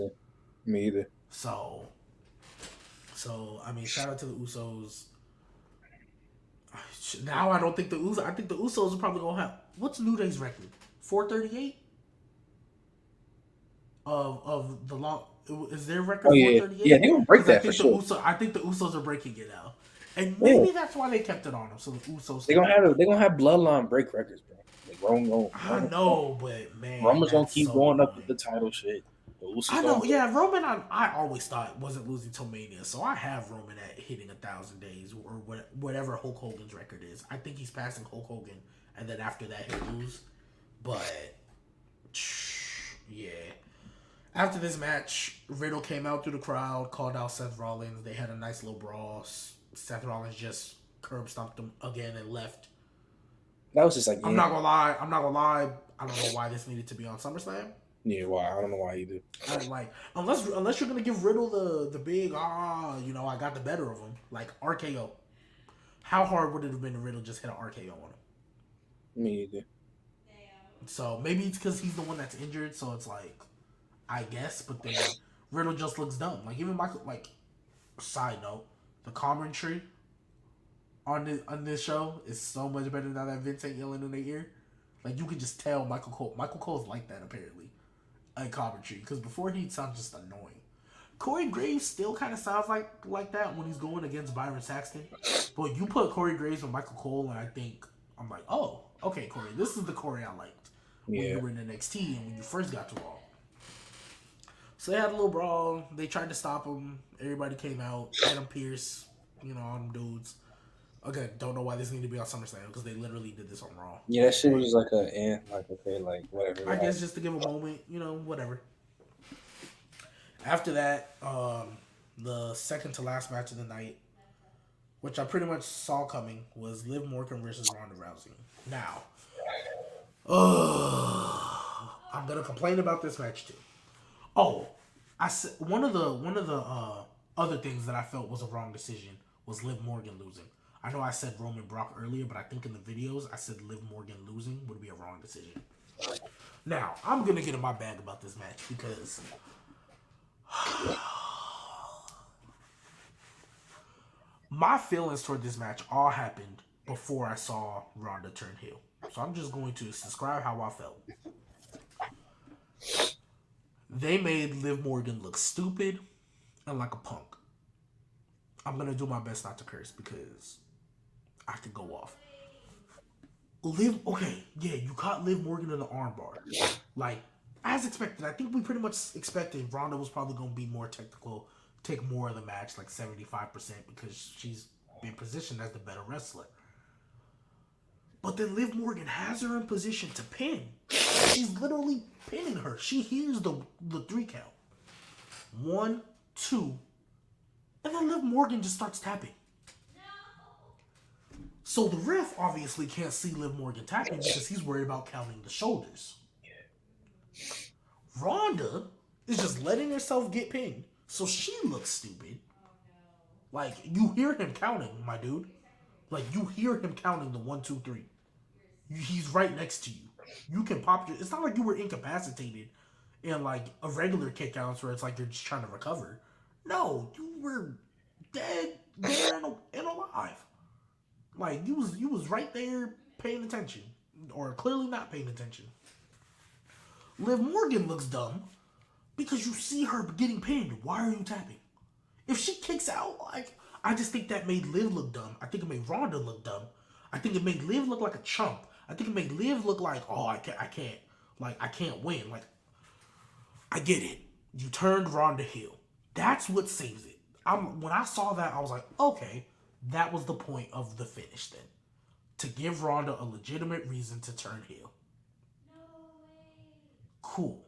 Speaker 2: Me either.
Speaker 1: So, I mean, shout out to the Usos. Now I don't think the Usos. I think the Usos are probably gonna have, what's New Day's record? 438 of the long. Is their record 438?
Speaker 2: Yeah, they gonna break that for sure.
Speaker 1: I think the Usos are breaking it now, and maybe that's why they kept it on them. So the Usos.
Speaker 2: They're gonna have Bloodline break records, bro. Like, Roman,
Speaker 1: I know, but man,
Speaker 2: Roman's gonna keep going up with the title shit.
Speaker 1: I know, yeah. Roman, I always thought wasn't losing till Mania, so I have Roman at hitting 1,000 days or whatever Hulk Hogan's record is. I think he's passing Hulk Hogan, and then after that he'll lose. But yeah, after this match, Riddle came out through the crowd, called out Seth Rollins. They had a nice little brawl. Seth Rollins just curb stomped him again and left.
Speaker 2: That was just like,
Speaker 1: I'm not gonna lie. I don't know why this needed to be on SummerSlam.
Speaker 2: Yeah, why? I don't know why either.
Speaker 1: Like, unless you're gonna give Riddle the big I got the better of him, like RKO. How hard would it have been to Riddle just hit an RKO on him?
Speaker 2: Me either.
Speaker 1: So maybe it's because he's the one that's injured, so it's like, I guess, but then Riddle just looks dumb. Like, even Michael, like, side note, the commentary on this show is so much better now that Vince ain't yelling in their ear. Like, you could just tell Michael Cole's like that, apparently, in commentary, because before he'd sound just annoying. Corey Graves still kind of sounds like that when he's going against Byron Saxton. But you put Corey Graves with Michael Cole, and I'm like, oh, okay, Corey, this is the Corey I liked when you were in NXT and when you first got to Raw. So they had a little brawl. They tried to stop him. Everybody came out. Adam Pearce, all them dudes. Okay, don't know why this needed to be on SummerSlam, because they literally did this on Raw.
Speaker 2: Yeah, that shit was just like okay, like, whatever.
Speaker 1: I guess just to give a moment, whatever. After that, the second to last match of the night, which I pretty much saw coming, was Liv Morgan versus Ronda Rousey. Now, I'm gonna complain about this match too. Oh, I said one of the other things that I felt was a wrong decision was Liv Morgan losing. I know I said Roman Brock earlier, but I think in the videos I said Liv Morgan losing would be a wrong decision. Now, I'm going to get in my bag about this match because my feelings toward this match all happened before I saw Ronda turn heel. So I'm just going to describe how I felt. They made Liv Morgan look stupid and like a punk. I'm going to do my best not to curse because I could go off. You caught Liv Morgan in the armbar. Like, as expected. I think we pretty much expected Ronda was probably going to be more technical, take more of the match, like 75%, because she's been positioned as the better wrestler. But then Liv Morgan has her in position to pin. She's literally pinning her. She hears the 3 count. 1, 2, And then Liv Morgan just starts tapping. So the ref obviously can't see Liv Morgan tapping because he's worried about counting the shoulders. Ronda is just letting herself get pinned. So she looks stupid. Like, you hear him counting, my dude. Like, you hear him counting the 1, 2, 3. He's right next to you. You can pop your... It's not like you were incapacitated in, like, a regular kickouts where it's like you're just trying to recover. No, you were dead and alive. Like, you was right there paying attention. Or clearly not paying attention. Liv Morgan looks dumb because you see her getting pinned. Why are you tapping? If she kicks out, like, I just think that made Liv look dumb. I think it made Ronda look dumb. I think it made Liv look like a chump. I think it made Liv look like, oh, I can't win. Like, I get it. You turned Ronda heel. That's what saves it. When I saw that, I was like, okay, that was the point of the finish then. To give Ronda a legitimate reason to turn heel. Cool.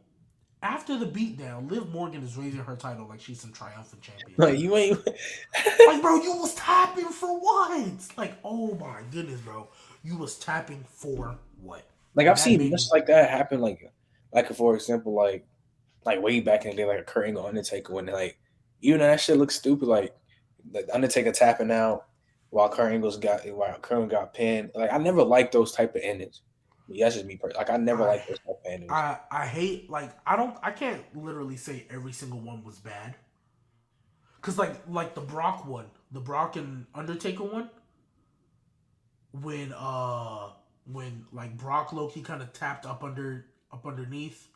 Speaker 1: After the beatdown, Liv Morgan is raising her title like she's some triumphant champion.
Speaker 2: Like, you ain't...
Speaker 1: like, bro, you was tapping for what? Like, oh my goodness, bro. You was tapping for what?
Speaker 2: Like, I've seen much like that happen, like for example, like way back in the day, like a Kurt Angle Undertaker, when like, even though that shit looks stupid, like the Undertaker tapping out while Kurt Angle got pinned. Like, I never liked those type of endings. That's just me personally. Like, I never liked those type of endings.
Speaker 1: I hate, like, I can't literally say every single one was bad. Cause like the Brock one, the Brock and Undertaker one, when like Brock Loki kind of tapped up underneath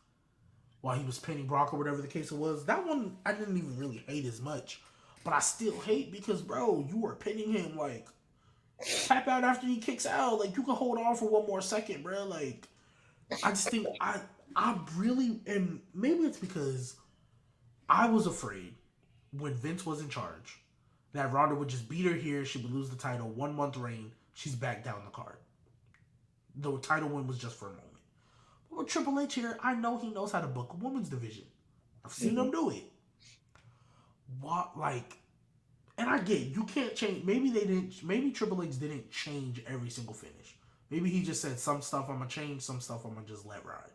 Speaker 1: while he was pinning Brock or whatever the case it was. That one I didn't even really hate as much, but I still hate because, bro, you were pinning him. Like, tap out after he kicks out. Like, you can hold on for one more second, bro. Like, I just think I really, and maybe it's because I was afraid when Vince was in charge that Ronda would just beat her here, she would lose the title, 1 month reign, she's back down the card. The title win was just for a moment. But with Triple H here, I know he knows how to book a women's division. I've seen him do it. What, like, and I get it, you can't change. Maybe Triple H didn't change every single finish. Maybe he just said some stuff I'm gonna change, some stuff I'm gonna just let ride.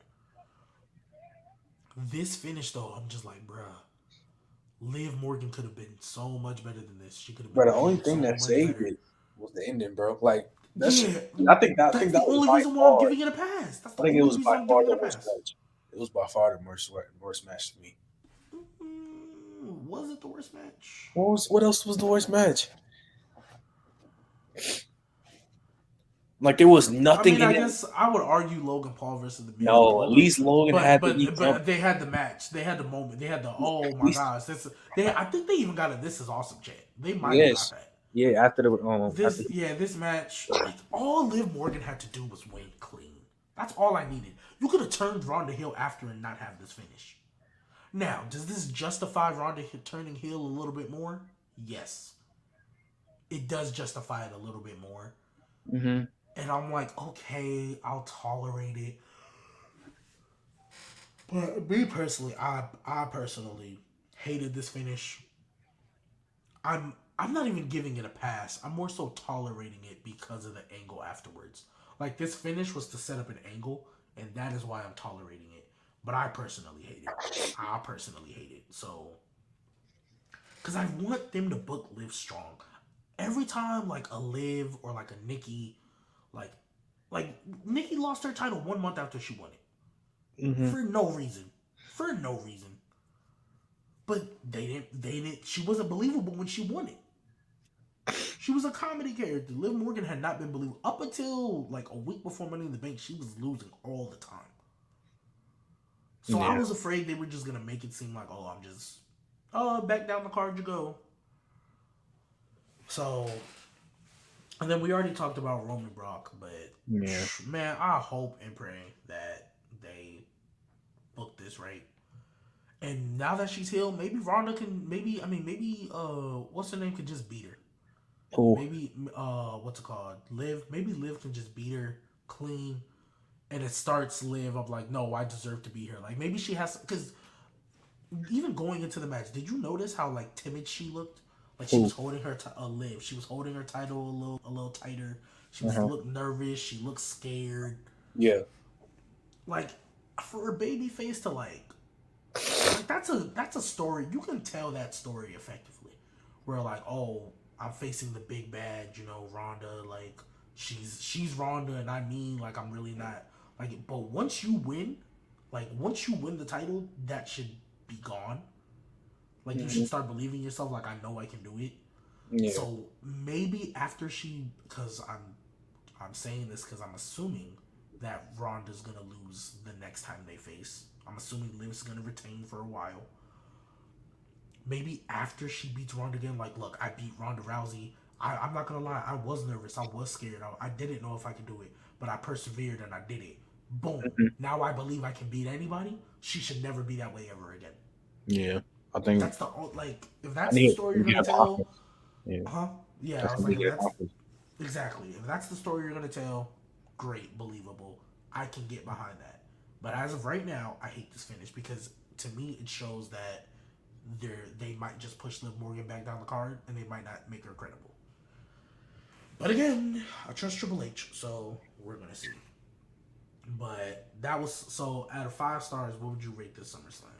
Speaker 1: This finish though, I'm just like, bruh. Liv Morgan could have been so much better than this. She could have been.
Speaker 2: But the only thing that saved it was the ending, bro. Like, that's,
Speaker 1: yeah,
Speaker 2: I think that
Speaker 1: only
Speaker 2: was
Speaker 1: reason why I'm giving it a pass. That's the only reason I'm giving it a pass.
Speaker 2: It was by far the worst match to me.
Speaker 1: Was it the worst match?
Speaker 2: What else was the worst match? Like, there was nothing.
Speaker 1: I mean, I guess I would argue Logan Paul versus the Miz.
Speaker 2: No, at least Logan had
Speaker 1: but they had the match. They had the moment. They had the oh my gosh. I think they even got a "This is awesome" chant. They might have got that.
Speaker 2: Yeah, after the
Speaker 1: this match, like, all Liv Morgan had to do was win clean. That's all I needed. You could have turned Ronda heel after and not have this finish. Now, does this justify Ronda turning heel a little bit more? Yes. It does justify it a little bit more.
Speaker 2: Mm-hmm.
Speaker 1: And I'm like, okay, I'll tolerate it. But me personally, I personally hated this finish. I'm not even giving it a pass. I'm more so tolerating it because of the angle afterwards. Like, this finish was to set up an angle, and that is why I'm tolerating it. But I personally hate it. So, because I want them to book Liv strong. Every time, like, a Liv or, like, a Nikki, like Nikki lost her title 1 month after she won it.
Speaker 2: Mm-hmm.
Speaker 1: For no reason. But they didn't, she wasn't believable when she won it. She was a comedy character. Liv Morgan had not been believable. Up until, like, a week before Money in the Bank, she was losing all the time. So yeah. I was afraid they were just going to make it seem like, oh, I'm just, back down the card you go. So, and then we already talked about Roman Brock, but, man, I hope and pray that they book this right. And now that she's healed, maybe Ronda can, maybe what's her name, could just beat her.
Speaker 2: Cool.
Speaker 1: Maybe, what's it called? Liv. Maybe Liv can just beat her clean. And it starts Liv of like, no, I deserve to be here. Like, maybe she has, because even going into the match, did you notice how, like, timid she looked? Like she was
Speaker 2: Who?
Speaker 1: holding her Liv. She was holding her title a little tighter. She was
Speaker 2: Uh-huh.
Speaker 1: looked nervous. She looked scared.
Speaker 2: Yeah.
Speaker 1: Like for a baby face to like that's a story you can tell that story effectively. Where like, oh, I'm facing the big bad, you know, Ronda. Like she's Ronda, and I mean, like I'm really not like. But once you win the title, that should be gone. Like you should
Speaker 2: Hmm.
Speaker 1: start believing yourself. Like I know I can do it.
Speaker 2: Yeah.
Speaker 1: So maybe after because I'm saying this because I'm assuming that Ronda's gonna lose the next time they face. I'm assuming Liv's gonna retain for a while. Maybe after she beats Ronda again, like, look, I beat Ronda Rousey. I'm not gonna lie, I was nervous, I was scared, I didn't know if I could do it, but I persevered and I did it. Boom.
Speaker 2: Hmm.
Speaker 1: Now I believe I can beat anybody. She should never be that way ever again.
Speaker 2: Yeah. I think
Speaker 1: That's the like, if
Speaker 2: I
Speaker 1: that's the
Speaker 2: need
Speaker 1: story
Speaker 2: to
Speaker 1: you're
Speaker 2: get
Speaker 1: gonna
Speaker 2: a
Speaker 1: tell,
Speaker 2: conference. Yeah.
Speaker 1: huh? Yeah, I
Speaker 2: That's
Speaker 1: was
Speaker 2: gonna
Speaker 1: like, if
Speaker 2: get a
Speaker 1: that's
Speaker 2: conference.
Speaker 1: exactly, if that's the story you're gonna tell, great, believable. I can get behind that. But as of right now, I hate this finish because to me it shows that they might just push Liv Morgan back down the card and they might not make her credible. But again, I trust Triple H, so we're gonna see. But that was so out of 5 stars, what would you rate this SummerSlam?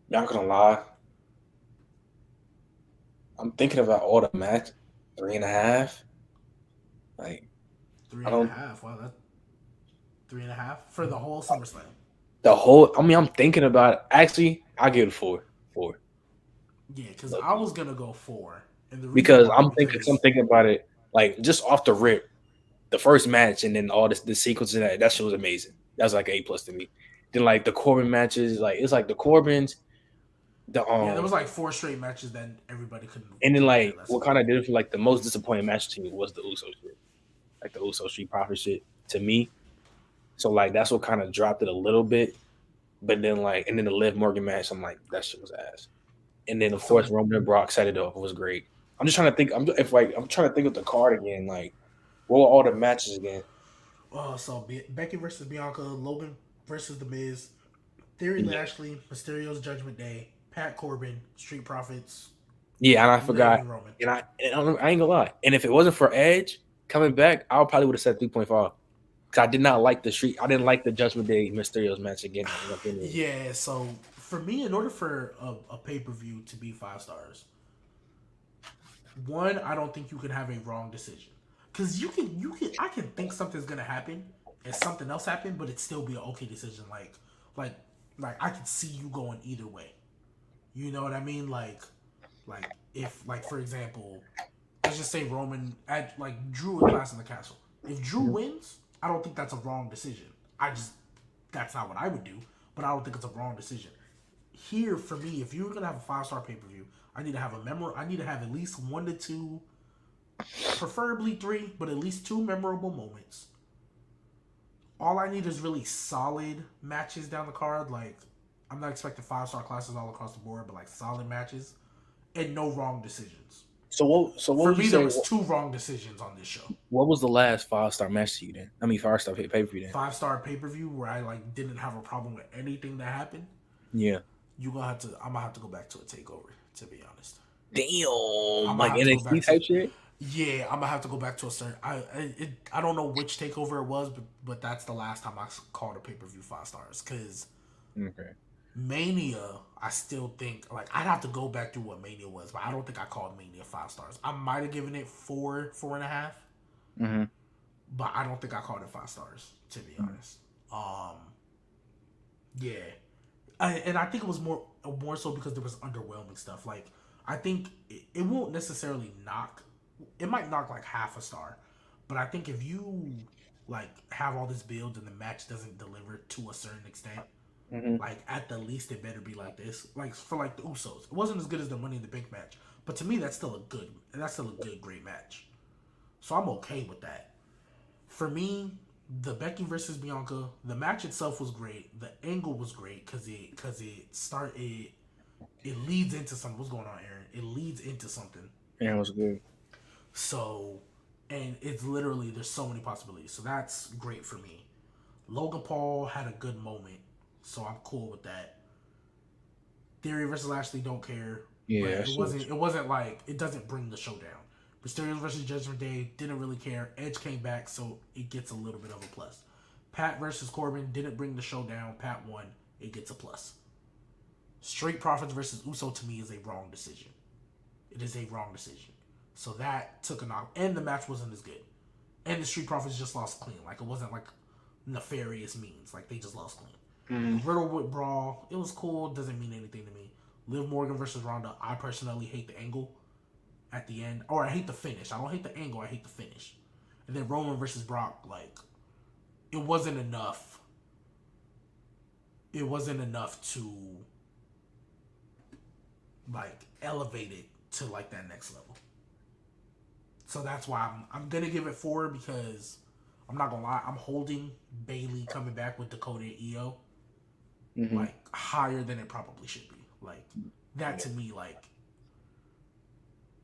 Speaker 2: Not gonna lie. I'm thinking about all the match, 3.5. Like
Speaker 1: Three
Speaker 2: I
Speaker 1: and a
Speaker 2: don't
Speaker 1: half. Wow, that's 3.5 for the whole SummerSlam.
Speaker 2: the whole. I mean, I'm thinking about it. Actually, I give it 4. 4.
Speaker 1: Yeah, because I
Speaker 2: Lucky.
Speaker 1: was gonna go 4, and the reason
Speaker 2: Because
Speaker 1: why
Speaker 2: I'm
Speaker 1: because
Speaker 2: thinking about it like just off the rip, the first match and then all this the sequence of that shit was amazing. That was like A+ to me. Then like the Corbin matches, like it's like the Corbins, the
Speaker 1: yeah, there was like 4 straight matches that everybody
Speaker 2: and then
Speaker 1: couldn't care
Speaker 2: like
Speaker 1: less
Speaker 2: what
Speaker 1: about.
Speaker 2: kind of did it for like the most disappointing match to me was the Uso shit, like the Uso Street Profit shit to me. So like that's what kind of dropped it a little bit. But then like and then the Liv Morgan match, I'm like that shit was ass. And then of course
Speaker 1: So
Speaker 2: Roman and Brock set it off. It was great. I'm just trying to think. I'm trying to think of the card again. Like what were all the matches again?
Speaker 1: Becky versus Bianca, Logan versus The Miz, Theory
Speaker 2: Yeah,
Speaker 1: Lashley, Mysterio's Judgment Day, Pat Corbin, Street Profits,
Speaker 2: yeah, and I
Speaker 1: Liv
Speaker 2: forgot.
Speaker 1: and Roman.
Speaker 2: I ain't gonna lie. And if it wasn't for Edge coming back, I probably would have said 3.5. Because I did not like the street. I didn't like the Judgment Day Mysterio's match again. In my opinion.
Speaker 1: Yeah, so for me, in order for a pay per view to be 5 stars, one, I don't think you can have a wrong decision. Because I can think something's gonna happen and something else happen, but it still be an okay decision. Like, like I can see you going either way. You know what I mean? Like if like for example, let's just say Roman at like Drew with Clash in the Castle. If Drew
Speaker 2: Mhm.
Speaker 1: wins, I don't think that's a wrong decision. I just that's not what I would do, but I don't think it's a wrong decision. Here for me, if you're gonna have a 5 star pay per view, I need to have I need to have at least 1 to 2, preferably 3, but at least 2 memorable moments. All I need is really solid matches down the card. Like I'm not expecting 5 star classes all across the board, but like solid matches and no wrong decisions.
Speaker 2: So what
Speaker 1: For
Speaker 2: would you
Speaker 1: me, there
Speaker 2: say?
Speaker 1: was 2 wrong decisions on this show.
Speaker 2: What was the last 5 star match to you then? I mean 5 star pay per view then.
Speaker 1: 5 star pay per view where I like didn't have a problem with anything that happened.
Speaker 2: Yeah.
Speaker 1: I'm gonna have to go back to a takeover. To be honest,
Speaker 2: Damn,
Speaker 1: I'm gonna
Speaker 2: like
Speaker 1: have to go
Speaker 2: NXT
Speaker 1: back to
Speaker 2: type shit.
Speaker 1: yeah. I'm gonna have to go back to a certain. I don't know which takeover it was, but that's the last time I called a pay per view 5 stars. Because
Speaker 2: Okay.
Speaker 1: Mania, I still think like I'd have to go back through what Mania was, but I don't think I called Mania 5 stars. I might have given it 4.5,
Speaker 2: Mm-hmm.
Speaker 1: but I don't think I called it 5 stars. To be honest, yeah, and I think it was more so because there was underwhelming stuff. Like I think it won't necessarily knock. It might knock like half a star, but I think if you like have all this build and the match doesn't deliver to a certain extent,
Speaker 2: Mm-hmm.
Speaker 1: like at the least it better be like this. Like for like the Usos, it wasn't as good as the Money in the Bank match, but to me that's still a good great match. So I'm okay with that. For me, the Becky versus Bianca, the match itself was great. The angle was great it leads into something. What's going on, Aaron? It leads into something.
Speaker 2: Yeah, it was good.
Speaker 1: So, and it's literally there's so many possibilities. So that's great for me. Logan Paul had a good moment, so I'm cool with that. Theory versus Lashley, don't care. But
Speaker 2: Yeah,
Speaker 1: it wasn't like, it doesn't bring the showdown. Mysterio versus Judgment Day, didn't really care. Edge came back, so it gets a little bit of a plus. Pat versus Corbin, didn't bring the showdown. Pat won, it gets a plus. Street Profits versus Uso, to me, is a wrong decision. It is a wrong decision. So that took a knock. And the match wasn't as good. And the Street Profits just lost clean. Like, it wasn't like nefarious means. Like, they just lost clean.
Speaker 2: Mm-hmm.
Speaker 1: Riddlewood Brawl, it was cool. Doesn't mean anything to me. Liv Morgan versus Ronda, I personally hate the angle at the end. Or I hate the finish. I don't hate the angle, I hate the finish. And then Roman versus Brock, like, it wasn't enough. It wasn't enough to, like, elevate it to, like, that next level. So that's why I'm gonna give it 4, because I'm not gonna lie, I'm holding Bayley coming back with Dakota and Io, like, higher than it probably should be. Like, that to me, like,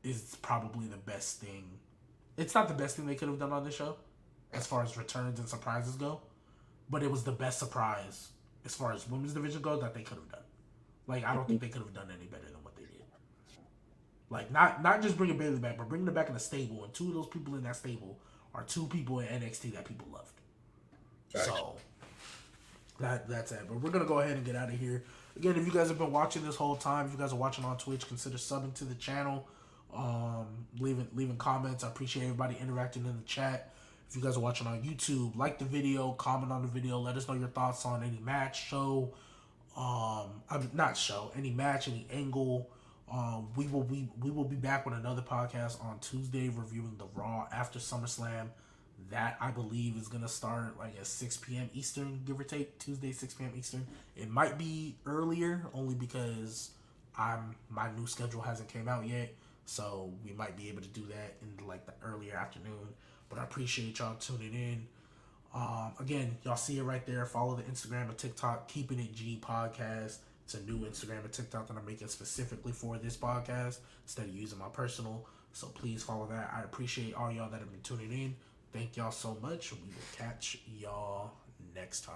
Speaker 1: is probably the best thing. It's not the best thing they could have done on this show, as far as returns and surprises go, but it was the best surprise as far as women's division goes that they could have done. Like, I don't think they could have done any better than what they did. Like, not just bringing Bayley back, but bringing her back in a stable, and 2 of those people in that stable are 2 people in NXT that people loved. Gotcha. So that's it. But we're gonna go ahead and get out of here. Again, if you guys have been watching this whole time, if you guys are watching on Twitch, consider subbing to the channel, leaving comments. I appreciate everybody interacting in the chat. If you guys are watching on YouTube, like the video, comment on the video, let us know your thoughts on any match, show, any match, any angle. We will be back with another podcast on Tuesday, reviewing the Raw after SummerSlam. That, I believe, is gonna start like at 6 p.m. Eastern, give or take. Tuesday, 6 p.m. Eastern. It might be earlier, only because my new schedule hasn't came out yet, so we might be able to do that in like the earlier afternoon. But I appreciate y'all tuning in. Again, y'all see it right there. Follow the Instagram and TikTok, Keeping It G Podcast. It's a new Instagram and TikTok that I'm making specifically for this podcast instead of using my personal. So please follow that. I appreciate all y'all that have been tuning in. Thank y'all so much. We will catch y'all next time.